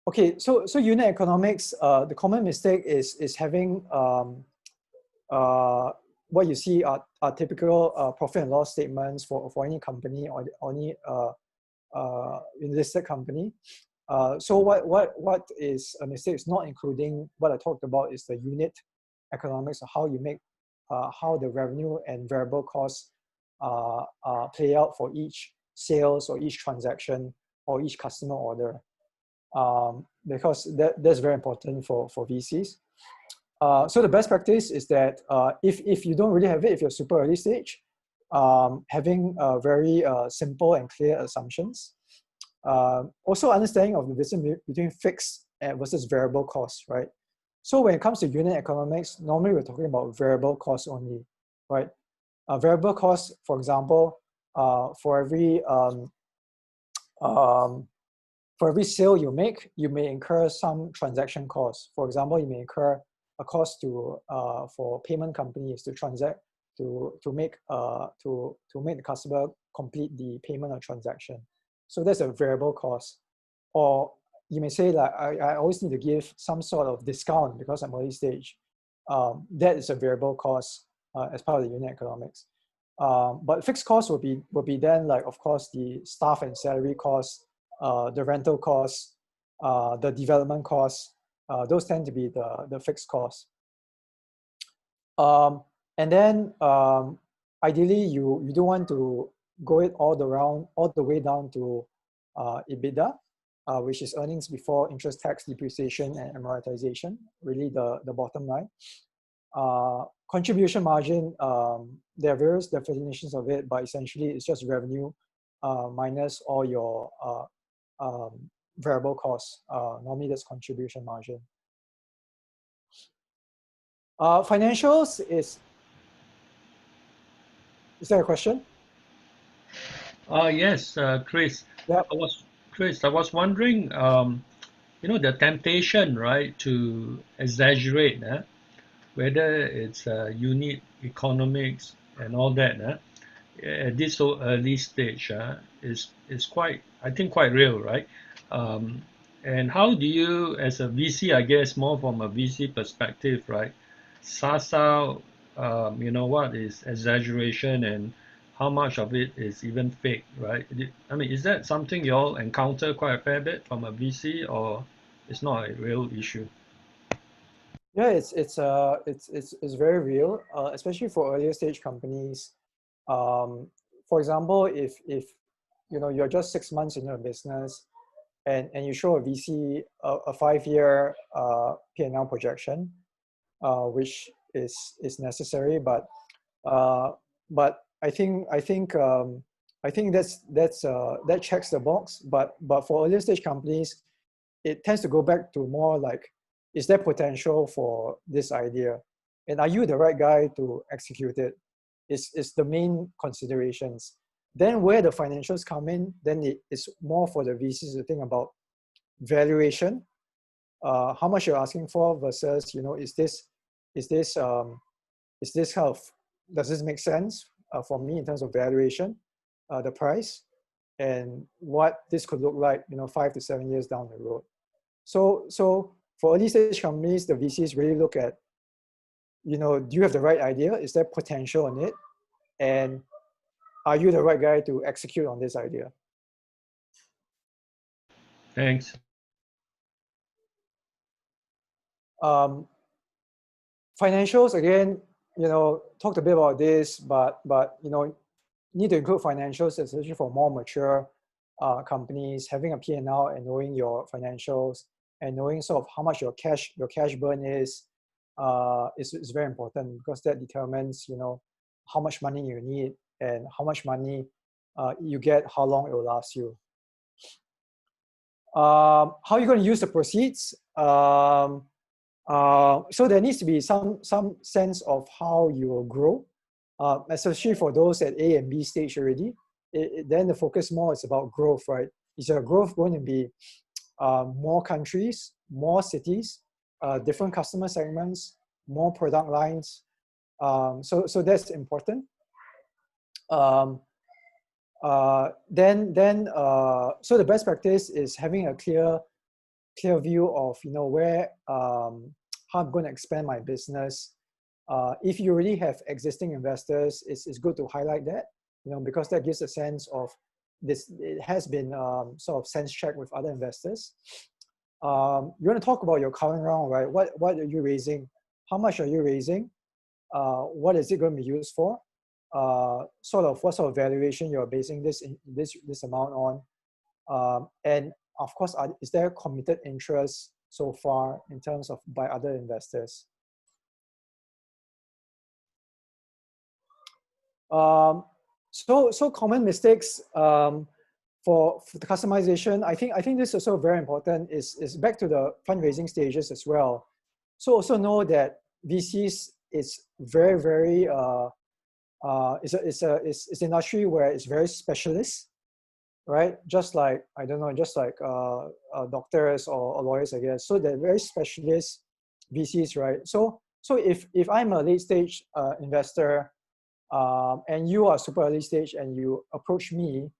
[SPEAKER 2] Okay, so unit economics, the common mistake is having what you see are typical profit and loss statements for any company or any listed company. So what is a mistake is not including what I talked about is the unit economics of how you make how the revenue and variable costs play out for each sales or each transaction or each customer order, because that's very important for VCs. So the best practice is that if you don't really have it, if you're super early stage, having very simple and clear assumptions. Also understanding of the difference between fixed versus variable costs, right? So when it comes to unit economics, normally we're talking about variable costs only, right? Variable costs, for example, for every sale you make, you may incur some transaction costs. For example, you may incur a cost for payment companies to transact to make the customer complete the payment or transaction. So that's a variable cost. Or you may say that I always need to give some sort of discount because I'm early stage. That is a variable cost as part of the unit economics. But fixed costs will be then, like, of course, the staff and salary costs, the rental costs, the development costs. Those tend to be the fixed costs. And then ideally you don't want to go it all the way down to EBITDA, which is earnings before interest, tax, depreciation, and amortization, really the bottom line. Contribution margin, there are various definitions of it, but essentially it's just revenue minus all your variable costs. Normally that's contribution margin. Financials is there a question?
[SPEAKER 1] Yes, Chris.
[SPEAKER 2] Yep.
[SPEAKER 1] I was wondering, the temptation, right, to exaggerate, whether it's unit economics and all that, at this so early stage, is quite, I think, quite real, right? And how do you, as a VC, I guess more from a VC perspective, right, suss out, what is exaggeration and how much of it is even fake, right? I mean, is that something you all encounter quite a fair bit from a VC, or it's not a real issue?
[SPEAKER 2] Yeah, it's very real, especially for earlier stage companies. For example, if you know you're just 6 months in your business, and you show a VC a 5-year P&L projection, which is necessary, uh, but I think that checks the box. But for earlier stage companies, it tends to go back to more like, is there potential for this idea, and are you the right guy to execute it? Is the main considerations. Then where the financials come in, then it's more for the VCs to think about valuation, how much you're asking for versus, you know, is this kind of, does this make sense for me in terms of valuation, the price, and what this could look like, you know, 5 to 7 years down the road. So for early stage companies, the VCs really look at, you know, do you have the right idea? Is there potential in it? And are you the right guy to execute on this idea?
[SPEAKER 1] Thanks.
[SPEAKER 2] Financials, again, you know, talked a bit about this, but you know, need to include financials, especially for more mature companies. Having a P&L and knowing your financials and knowing sort of how much your cash burn is very important, because that determines, you know, how much money you need and how much money you get, how long it will last you. How are you going to use the proceeds? So there needs to be some sense of how you will grow, especially for those at A and B stage already. Then the focus more is about growth, right? Is your growth going to be more countries, more cities, different customer segments, more product lines? So that's important. So the best practice is having a clear view of, you know, where how I'm going to expand my business. If you already have existing investors, it's good to highlight that, you know, because that gives a sense of this. It has been sort of sense checked with other investors. You want to talk about your current round, right? What are you raising? How much are you raising? What is it going to be used for? Sort of what sort of valuation you're basing this amount on, and of course, is there committed interest so far in terms of by other investors? So common mistakes for the customization. I think this is also very important. Is back to the fundraising stages as well. So also know that VCs is very it's an industry where it's very specialist, right? Just like, I don't know, just like doctors or lawyers, I guess. So they're very specialist VCs, right? So if I'm a late stage investor, and you are super early stage and you approach me,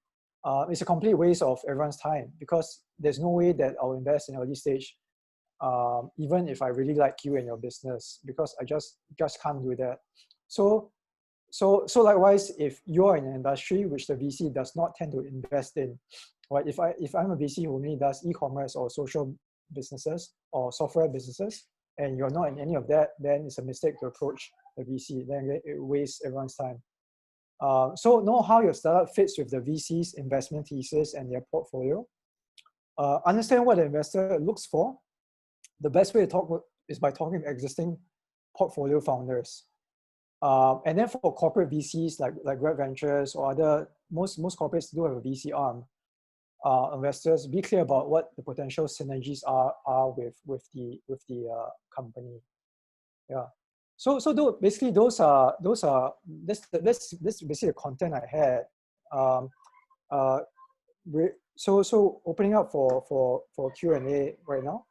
[SPEAKER 2] it's a complete waste of everyone's time, because there's no way that I'll invest in early stage, even if I really like you and your business, because I just can't do that. So likewise, if you're in an industry which the VC does not tend to invest in, right? If I'm a VC who only does e-commerce or social businesses or software businesses, and you're not in any of that, then it's a mistake to approach the VC. Then it wastes everyone's time. So know how your startup fits with the VC's investment thesis and their portfolio. Understand what the investor looks for. The best way to talk is by talking to existing portfolio founders. And then for corporate VCs like Grab Ventures or other, most corporates do have a VC arm. Investors, be clear about what the potential synergies are with the company. Yeah. So basically this basically the content I had. So opening up for Q&A right now.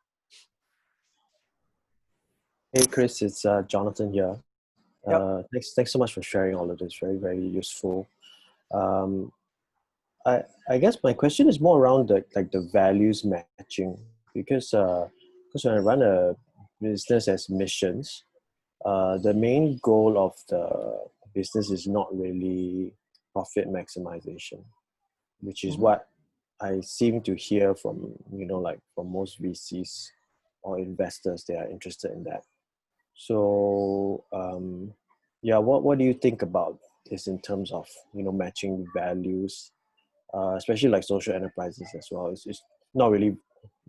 [SPEAKER 8] Hey Chris, it's Jonathan here.
[SPEAKER 2] Yep.
[SPEAKER 8] Thanks so much for sharing all of this. Very useful. I guess my question is more around the values matching, because when I run a business as missions, the main goal of the business is not really profit maximization, which is what I seem to hear from, like from most VCs or investors. They are interested in that. So yeah, what do you think about this in terms of, matching values, especially like social enterprises as well? It's not really,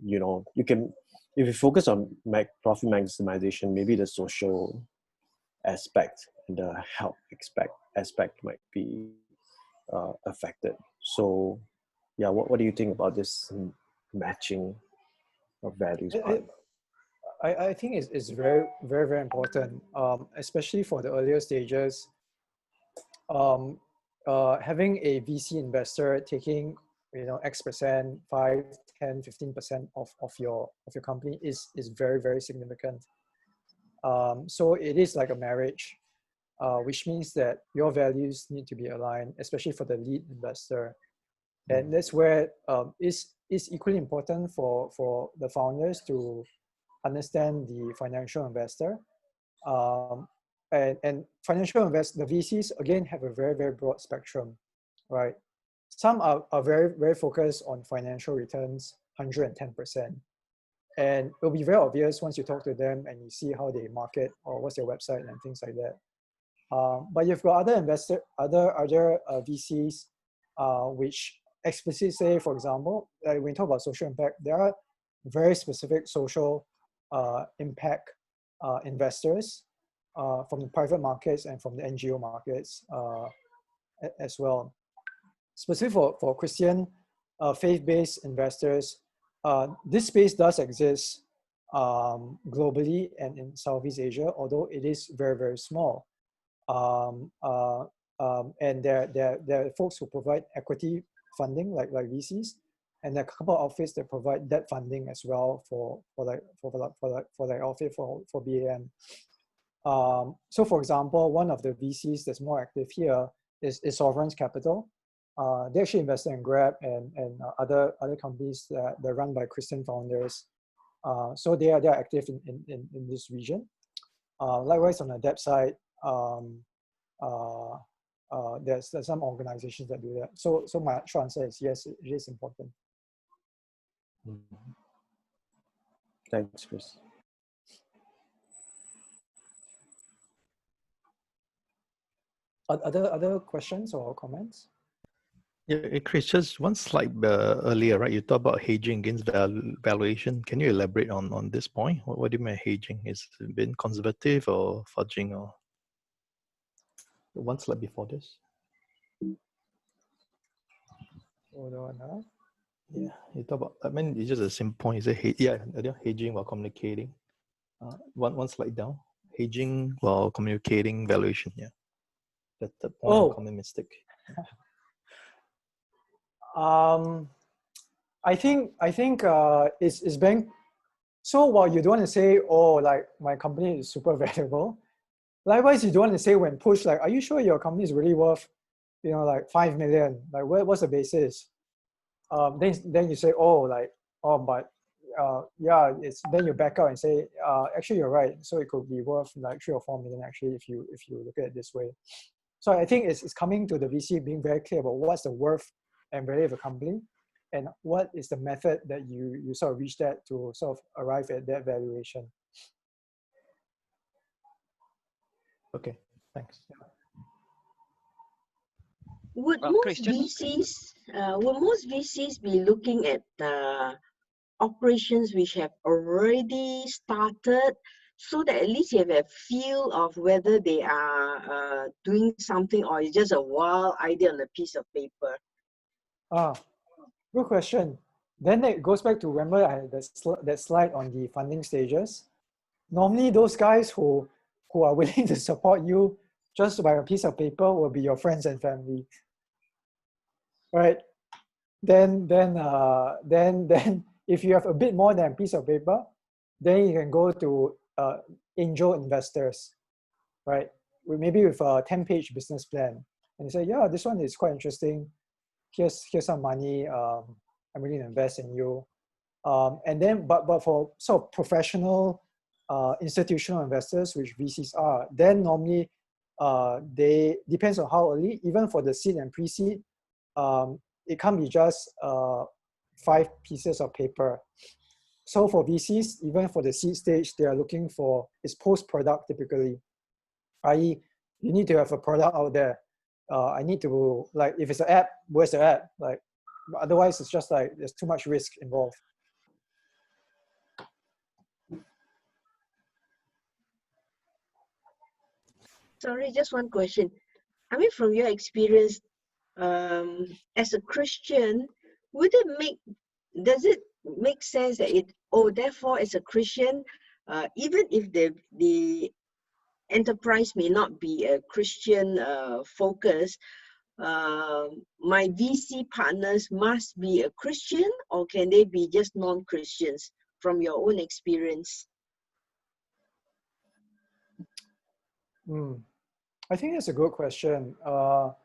[SPEAKER 8] you can, if you focus on profit maximization, maybe the social aspect and the health aspect might be affected. So yeah, what do you think about this matching of values part?
[SPEAKER 2] I think it's very, very, very important, especially for the earlier stages. Having a VC investor taking, X%, 5, 10, 15% of your company is very, very significant. So it is like a marriage, which means that your values need to be aligned, especially for the lead investor. And that's where it's equally important for the founders to understand the financial investor. And financial the VCs, again, have a very, very broad spectrum, right? Some are very, very focused on financial returns, 110%. And it'll be very obvious once you talk to them and you see how they market or what's their website and things like that. But you've got other VCs, which explicitly say, for example, when we talk about social impact, there are very specific social impact investors from the private markets and from the NGO markets as well. Specifically for Christian faith-based investors, this space does exist globally and in Southeast Asia, although it is very, very small. And there are folks who provide equity funding like VCs, and there are a couple of outfits that provide debt funding as well for BAM. So for example, one of the VCs that's more active here is Sovereign's Capital. They actually invested in Grab and other companies that are run by Christian founders. So they are active in this region. Likewise, on the debt side, there's some organizations that do that. So my short answer is yes, it is important.
[SPEAKER 8] Thanks, Chris.
[SPEAKER 2] Other questions or comments?
[SPEAKER 7] Yeah, Chris, just one slide earlier, right? You talked about hedging against valuation. Can you elaborate on this point? What do you mean hedging? Is it been conservative or fudging, or one slide before this?
[SPEAKER 2] Hold on, huh?
[SPEAKER 7] Yeah, you talk about, I mean, it's just a simple point. Is it hedging while communicating? One slide down. Hedging while communicating valuation. Yeah, that's the point. Common mistake.
[SPEAKER 2] I think it's being, so while you don't want to say, oh, like my company is super valuable, likewise you don't want to say when pushed, like, are you sure your company is really worth, like 5 million? Like, what's the basis? Then you say, but yeah, then you back out and say, actually you're right. So it could be worth like 3 or 4 million actually if you look at it this way. So I think it's coming to the VC being very clear about what's the worth and value of a company, and what is the method that you sort of reach that to sort of arrive at that valuation.
[SPEAKER 7] Okay, thanks.
[SPEAKER 5] Would most VCs be looking at operations which have already started, so that at least you have a feel of whether they are doing something or it's just a wild idea on a piece of paper?
[SPEAKER 2] Good question. Then it goes back to, remember I had that slide on the funding stages. Normally those guys who are willing to support you just by a piece of paper will be your friends and family, right? Then if you have a bit more than a piece of paper, then you can go to angel investors, right? Maybe with a 10-page business plan, and you say, yeah, this one is quite interesting. Here's some money. I'm willing to invest in you. And then, but for sort of professional institutional investors, which VCs are, then normally they depends on how early. Even for the seed and pre-seed, it can't be just 5 pieces of paper. So for VCs, even for the seed stage, they are looking for is post-product typically, i.e., you need to have a product out there. I need to, like, if it's an app, where's the app? Like, otherwise it's just like there's too much risk involved.
[SPEAKER 5] Sorry, just one question. I mean, from your experience, as a Christian, does it make sense that therefore as a Christian, even if the enterprise may not be a Christian focus, my VC partners must be a Christian, or can they be just non-Christians from your own experience?
[SPEAKER 2] I think that's a good question. I'll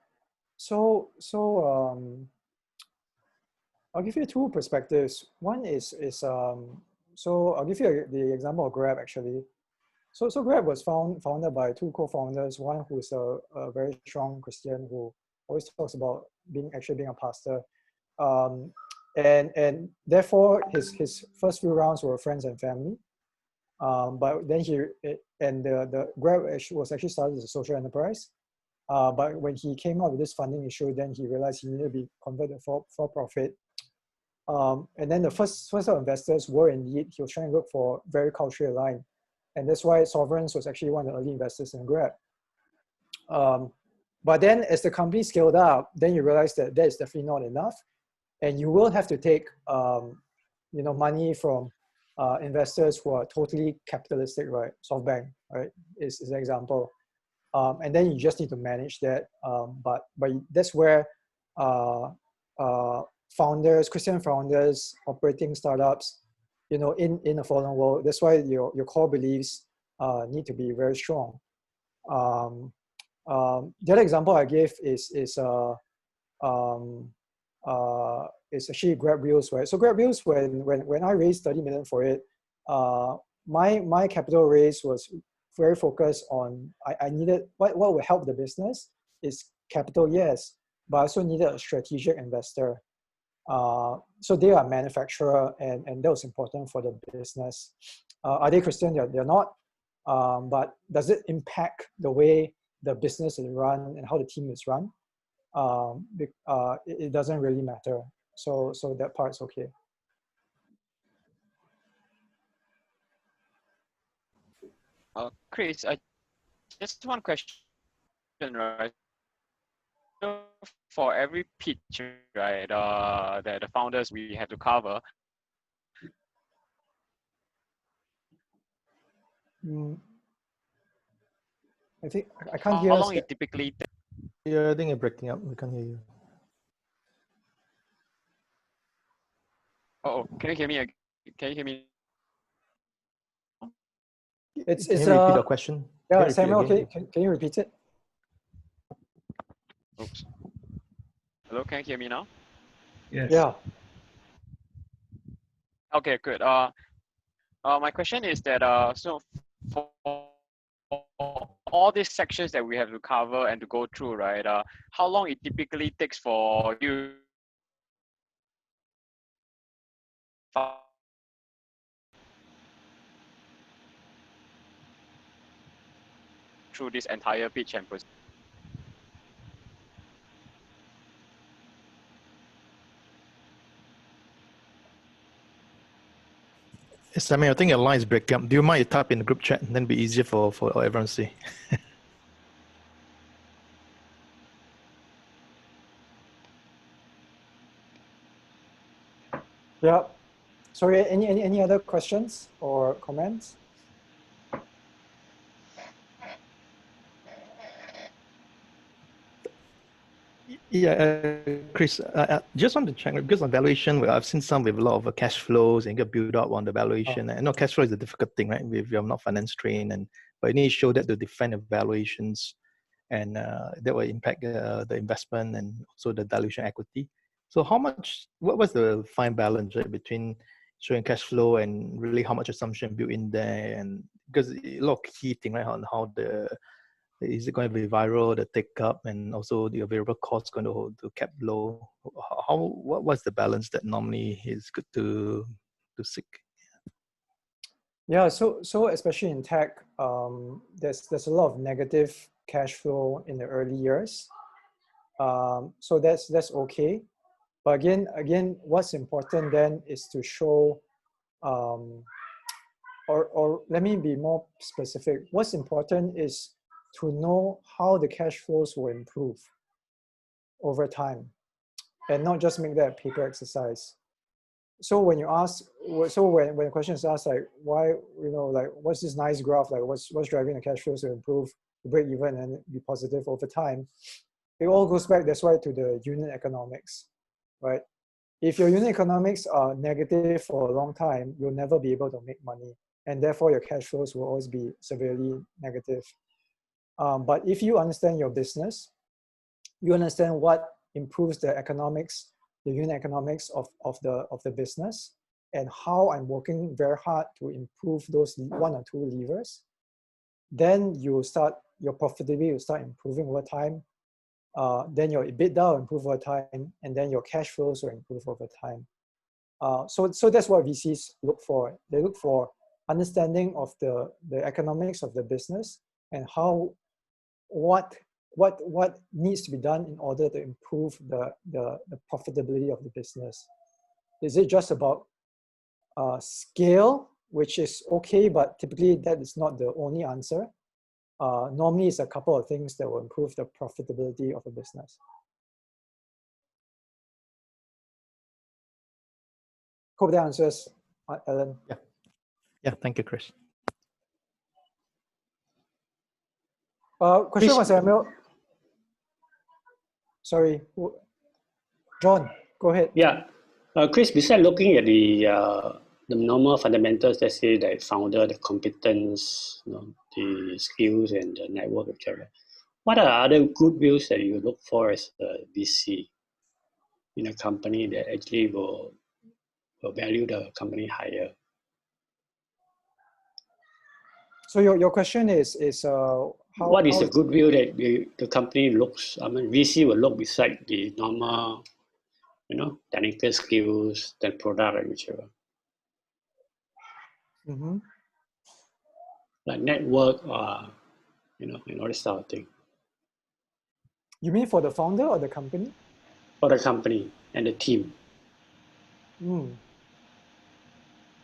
[SPEAKER 2] give you 2 perspectives. One is so I'll give you the example of Grab actually. So Grab was founded by 2 co-founders. One who's a very strong Christian who always talks about being a pastor, and therefore his first few rounds were friends and family. But then the Grab was actually started as a social enterprise. But when he came up with this funding issue, then he realized he needed to be converted for profit. And then the first set of investors were indeed, he was trying to look for very culturally aligned. And that's why Sovereigns was actually one of the early investors in Grab. But then as the company scaled up, then you realize that is definitely not enough. And you will have to take money from investors who are totally capitalistic, right? SoftBank, right, is an example. And then you just need to manage that. But that's where Christian founders operating startups, in a fallen world, that's why your core beliefs need to be very strong. The other example I give is actually Grab Wheels, right? So Grab Wheels, when I raised 30 million for it, my capital raise was very focused on, I needed, what would help the business is capital, yes, but I also needed a strategic investor. So they are a manufacturer, and that was important for the business. Are they Christian? They're not. But does it impact the way the business is run and how the team is run? It doesn't really matter. So that part's okay.
[SPEAKER 11] Chris, just one question, right? So for every pitch, right, that the founders we have to cover.
[SPEAKER 2] I think I can't hear.
[SPEAKER 11] How long it typically?
[SPEAKER 7] Yeah, I think you're breaking up. We can't hear you.
[SPEAKER 11] Oh, can you hear me? Can you hear me?
[SPEAKER 2] Can
[SPEAKER 7] you repeat the question?
[SPEAKER 2] Yeah, Samuel, can you repeat it?
[SPEAKER 11] Oops. Hello, can you hear me now?
[SPEAKER 1] Yes.
[SPEAKER 2] Yeah.
[SPEAKER 11] Okay, good. My question is that so for all these sections that we have to cover and to go through, right? How long it typically takes for you through this entire pitch and process?
[SPEAKER 7] Sammy, I think your line is breaking up. Do you mind you type in the group chat and then be easier for everyone to see?
[SPEAKER 2] Yeah. Sorry, any other questions or comments?
[SPEAKER 7] Yeah, Chris, just want to check, because on valuation, I've seen some with a lot of cash flows and get build up on the valuation. I know cash flow is a difficult thing, right? If you're not finance trained, but you need to show that to defend the valuations, and that will impact the investment and also the dilution equity. So what was the fine balance, right, between showing cash flow and really how much assumption built in there? And because a lot of key thing, right, on how the Is it going to be viral, the take up, and also the variable cost going to kept low? What's the balance that normally is good to seek?
[SPEAKER 2] Yeah, so especially in tech, there's a lot of negative cash flow in the early years. So that's okay. But again, what's important then is to show, or let me be more specific. What's important is to know how the cash flows will improve over time, and not just make that a paper exercise. So when you ask, so when the question is asked, like, why, like, what's this nice graph, like what's driving the cash flows to improve, to break even and be positive over time, it all goes back, that's why, to the unit economics, right? If your unit economics are negative for a long time, you'll never be able to make money, and therefore your cash flows will always be severely negative. But if you understand your business, you understand what improves the economics, the unit economics of the business, and how I'm working very hard to improve those one or two levers, then your profitability will start improving over time. Then your EBITDA will improve over time, and then your cash flows will improve over time. So that's what VCs look for. They look for understanding of the economics of the business and how what needs to be done in order to improve the profitability of the business. Is it just about scale, which is okay, but typically that is not the only answer. Normally it's a couple of things that will improve the profitability of a business. Hope that answers, Alan.
[SPEAKER 7] Yeah, thank you, Chris.
[SPEAKER 2] Question was Samuel. Sorry, John, go ahead.
[SPEAKER 3] Yeah, Chris, besides looking at the normal fundamentals, let's say the founder, the competence, the skills and the network, etc. What are other goodwills that you look for as a VC in a company that actually will value the company higher?
[SPEAKER 2] So your question is
[SPEAKER 3] what is the goodwill that the company looks? I mean, VC will look beside the normal, technical skills, then product, and whichever.
[SPEAKER 2] Mm-hmm.
[SPEAKER 3] Like network, and all this sort of thing.
[SPEAKER 2] You mean for the founder or the company?
[SPEAKER 3] For the company and the team.
[SPEAKER 2] Mm.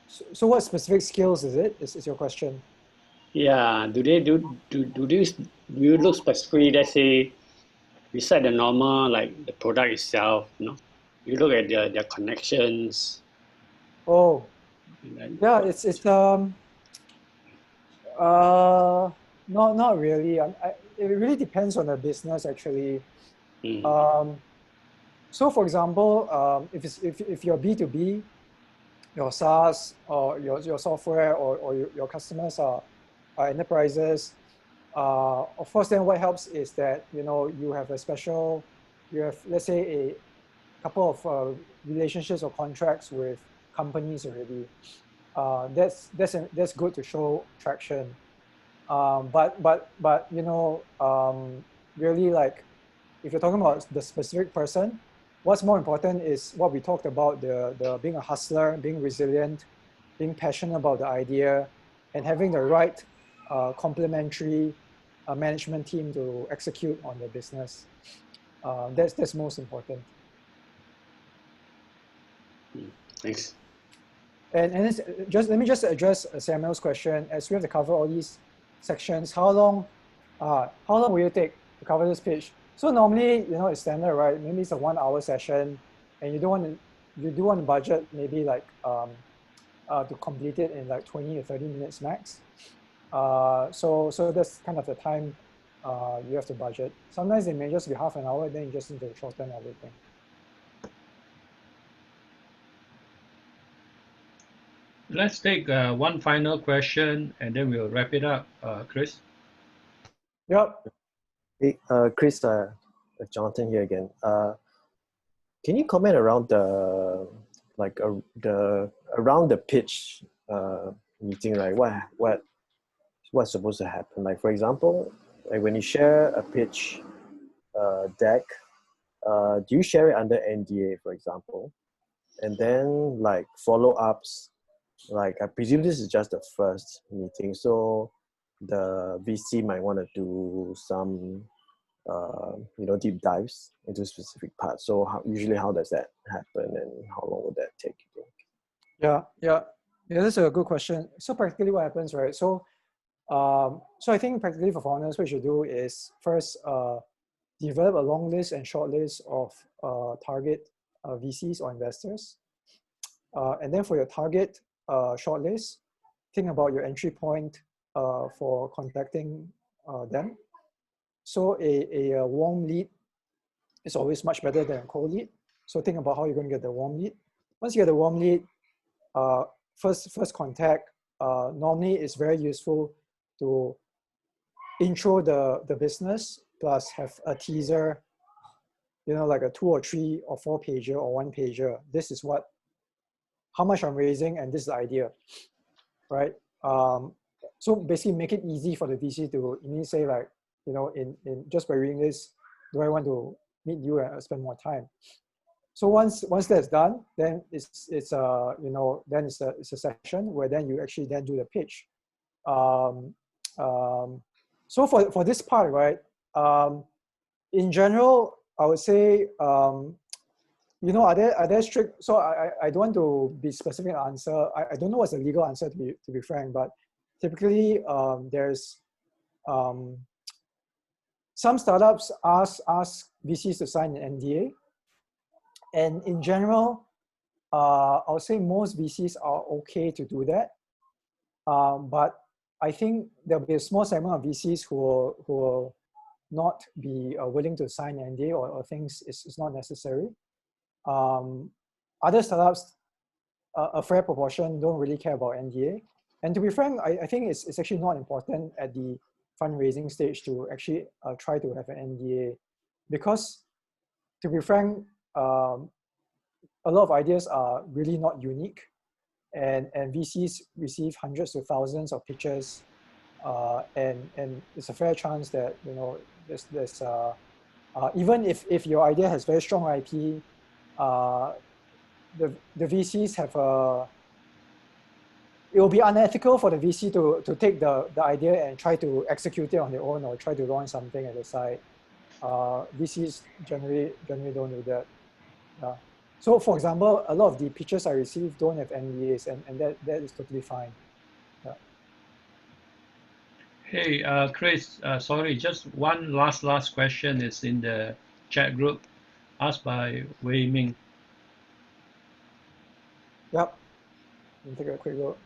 [SPEAKER 2] So what specific skills is it? Is your question?
[SPEAKER 3] Yeah, do you look specifically, let's say, beside the normal, like the product itself, you look at their connections.
[SPEAKER 2] Oh, yeah, it's not really. It really depends on the business, actually. So for example, if you're B2B, your SaaS or your software or your customers are enterprises, of course, then what helps is that you have let's say a couple of relationships or contracts with companies already. That's good to show traction. But really, like, if you're talking about the specific person, what's more important is what we talked about, the being a hustler, being resilient, being passionate about the idea, and having the right complementary management team to execute on the business. That's most important.
[SPEAKER 3] Thanks.
[SPEAKER 2] And let me just address Samuel's question, as we have to cover all these sections. How long will you take to cover this pitch? So normally, it's standard, right? Maybe it's a 1 hour session, and you do want to budget maybe like to complete it in like 20 to 30 minutes max. So that's kind of the time you have to budget. Sometimes it may just be half an hour, then you just need to shorten everything.
[SPEAKER 1] Let's take one final question and then we'll wrap it up, Chris.
[SPEAKER 2] Yep.
[SPEAKER 8] Hey, Chris, Jonathan here again. Can you comment around around the pitch meeting, right? What's supposed to happen? Like, for example, Like when you share a pitch deck, do you share it under NDA, for example? And then like follow-ups, like I presume this is just the first meeting, so the VC might want to do some deep dives into specific parts. So usually how does that happen, and how long would that take, you think?
[SPEAKER 2] Yeah, that's a good question. So practically what happens, right? So I think practically for founders, what you do is first develop a long list and short list of target VCs or investors. And then for your target short list, think about your entry point for contacting them. So a warm lead is always much better than a cold lead. So think about how you're going to get the warm lead. Once you get the warm lead, first contact, normally it's very useful to intro the business plus have a teaser, like a 2 or 3 or 4 pager or 1 pager. This is how much I'm raising, and this is the idea, right? So basically make it easy for the VC to immediately say like, in just by reading this, do I want to meet you and spend more time? So once that's done, then it's a session where then you actually then do the pitch. So for this part, right? In general, I would say, are there strict? So I don't want to be specific in answer. I don't know what's the legal answer to be frank, but typically there's some startups ask VCs to sign an NDA. And in general, I would say most VCs are okay to do that. But I think there'll be a small segment of VCs who will not be willing to sign an NDA or thinks it's not necessary. Other startups, a fair proportion, don't really care about NDA. And to be frank, I think it's actually not important at the fundraising stage to actually try to have an NDA, because to be frank, a lot of ideas are really not unique, and VCs receive hundreds of thousands of pitches, and it's a fair chance that there's even if your idea has very strong IP, the VCs have it will be unethical for the VC to take the idea and try to execute it on their own or try to launch something at the side. VCs generally don't do that. So for example, a lot of the pitches I receive don't have NDAs, and that is totally fine. Yeah.
[SPEAKER 1] Hey, Chris, sorry, just one last question is in the chat group asked by Wei Ming.
[SPEAKER 2] Yep. Let me take a quick look.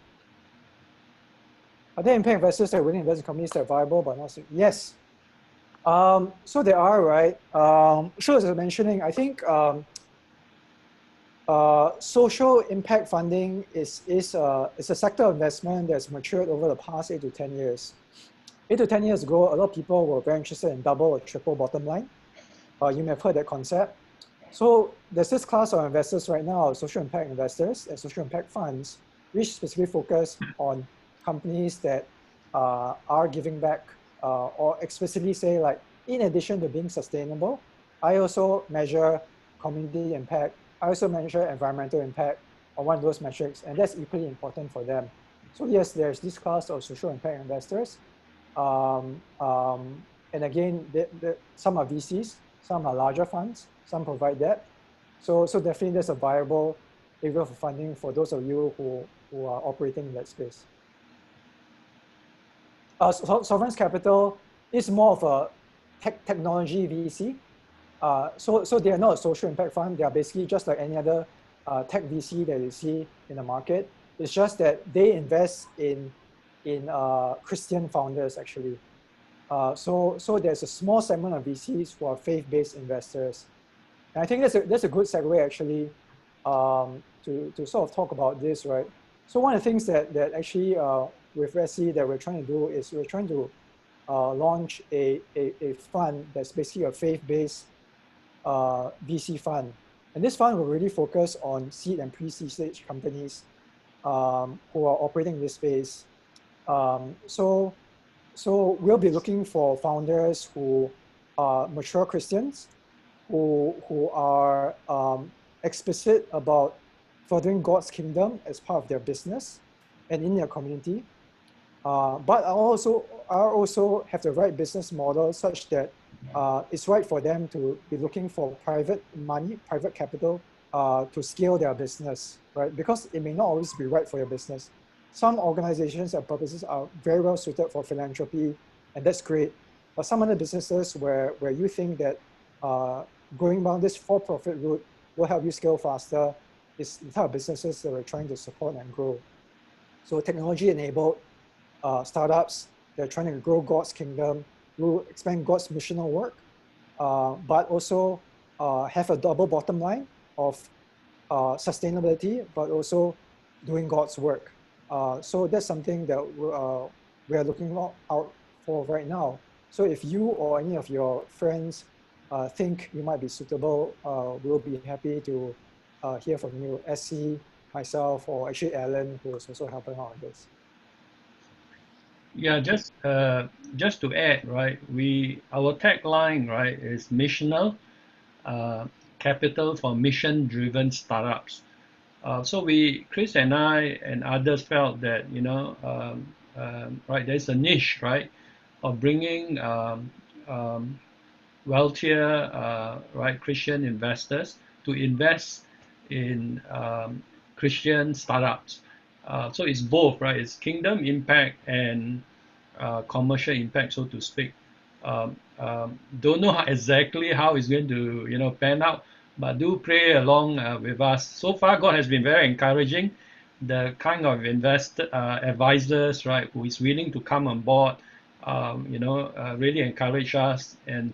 [SPEAKER 2] Are there impact investors that are willing to invest in companies that are viable but not? Yes. So there are, right? So as I was mentioning, I think social impact funding is a sector of investment that's matured over the past 8 to 10 years. 8 to 10 years ago, a lot of people were very interested in double or triple bottom line. You may have heard that concept. So there's this class of investors right now, social impact investors and social impact funds, which specifically focus on companies that are giving back or explicitly say, like, in addition to being sustainable, I also measure community impact. I also measure environmental impact on one of those metrics, and that's equally important for them. So yes, there's this class of social impact investors. And again, some are VCs, some are larger funds, some provide that. So definitely there's a viable area for funding for those of you who are operating in that space. Sovereign Capital is more of a technology VC. So they are not a social impact fund. They are basically just like any other tech VC that you see in the market. It's just that they invest in Christian founders, actually. So there's a small segment of VCs who are faith-based investors. And I think that's a good segue, actually, to sort of talk about this, right? So one of the things that actually with Resi that we're trying to do is we're trying to launch a fund that's basically a faith-based VC fund. And this fund will really focus on seed and pre-seed stage companies who are operating in this space. So So we'll be looking for founders who are mature Christians, who are explicit about furthering God's kingdom as part of their business and in their community, but are also have the right business model such that it's right for them to be looking for private money, private capital to scale their business, right? Because it may not always be right for your business. Some organizations and purposes are very well suited for philanthropy, and that's great. But some other businesses where you think that going down this for-profit route will help you scale faster is the type of businesses that we're trying to support and grow. So technology-enabled startups, they're trying to grow God's kingdom, will expand God's missional work, but also have a double bottom line of sustainability, but also doing God's work. So that's something that we are looking out for right now. So if you or any of your friends think you might be suitable, we'll be happy to hear from you, SC, myself, or actually Alan, who is also helping out on this.
[SPEAKER 1] Yeah, just to add, right? Our tagline, right, is missional capital for mission-driven startups. So Chris and I and others felt that right, there's a niche, right, of bringing wealthier, right, Christian investors to invest in Christian startups. So it's both, right? It's kingdom impact and commercial impact, so to speak. Don't know exactly how it's going to pan out, but do pray along with us. So far, God has been very encouraging. The kind of advisors, right, who is willing to come on board, really encourage us and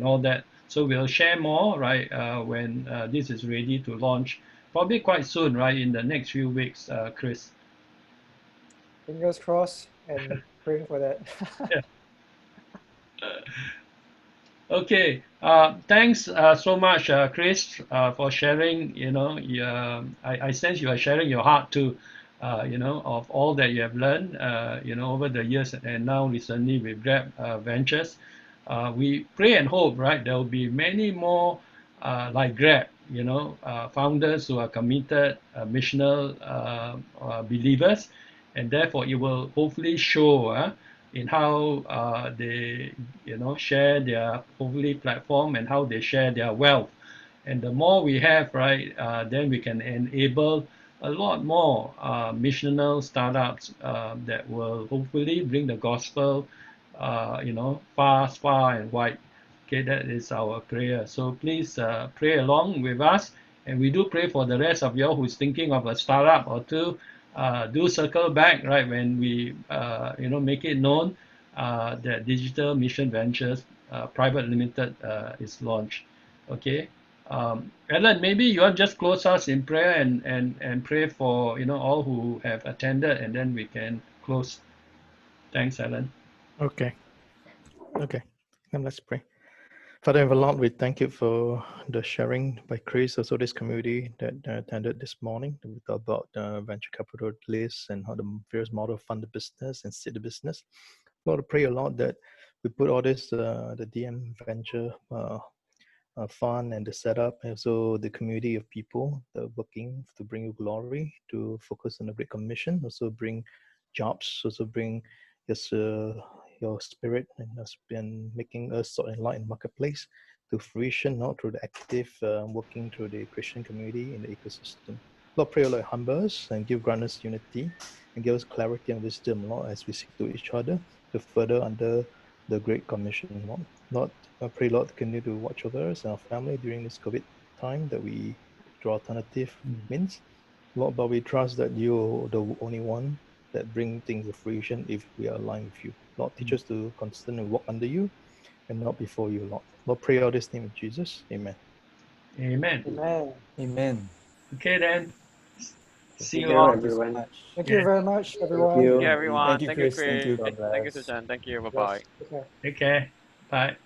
[SPEAKER 1] all that. So we'll share more, right, when this is ready to launch, probably quite soon, right, in the next few weeks, Chris.
[SPEAKER 2] Fingers crossed and praying for that.
[SPEAKER 1] Yeah. Okay. Thanks so much, Chris, for sharing. I sense you are sharing your heart too, of all that you have learned, over the years, and now recently with Grab Ventures. We pray and hope, right, there will be many more like Grab, founders who are committed, missional believers, and therefore it will hopefully show in how they share their hopefully platform and how they share their wealth. And the more we have, right, then we can enable a lot more missional startups that will hopefully bring the gospel far and wide. Okay, that is our prayer. So please pray along with us, and we do pray for the rest of you who's thinking of a startup or two. Do circle back, right, when we make it known that Digital Mission Ventures Private Limited is launched. Okay. Alan, maybe you want to just close us in prayer and pray for all who have attended, and then we can close. Thanks, Alan.
[SPEAKER 7] Okay. Then let's pray. Father in the Lord, we thank you for the sharing by Chris, also this community that attended this morning. We talked about venture capital lists and how the various models fund the business and seed the business. Lord, I pray a lot that we put all this, the DM venture fund and the setup, and also the community of people that are working to bring you glory, to focus on the Great Commission, also bring jobs, also bring your spirit and making us salt and light in the marketplace to fruition, not through the active working through the Christian community in the ecosystem. Lord, pray, Lord, humble us and grant us unity and give us clarity and wisdom, Lord, as we seek to each other to further under the Great Commission, Lord. Lord, I pray, Lord, continue to watch over us and our family during this COVID time, that we draw alternative means. Lord, but we trust that you're the only one that bring things to fruition if we are aligned with you. Lord, teach us to constantly walk under you and not before you, Lord. Lord, pray all this name of Jesus. Amen.
[SPEAKER 1] Amen.
[SPEAKER 2] Amen.
[SPEAKER 12] Amen.
[SPEAKER 1] Okay then. See
[SPEAKER 3] Thank
[SPEAKER 1] you
[SPEAKER 3] you,
[SPEAKER 1] all.
[SPEAKER 3] everyone.
[SPEAKER 2] Thank you very much, everyone.
[SPEAKER 3] Thank
[SPEAKER 11] Thank you,
[SPEAKER 3] you.
[SPEAKER 11] everyone.
[SPEAKER 12] Thank you,
[SPEAKER 11] Thank you,
[SPEAKER 12] Chris. Thank
[SPEAKER 11] Chris.
[SPEAKER 12] you.
[SPEAKER 3] God
[SPEAKER 11] Thank you,
[SPEAKER 3] bless.
[SPEAKER 11] Suchan. Thank you. Bye
[SPEAKER 2] Yes.
[SPEAKER 11] bye.
[SPEAKER 2] Take care.
[SPEAKER 1] Take care. Bye.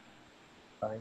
[SPEAKER 3] Bye.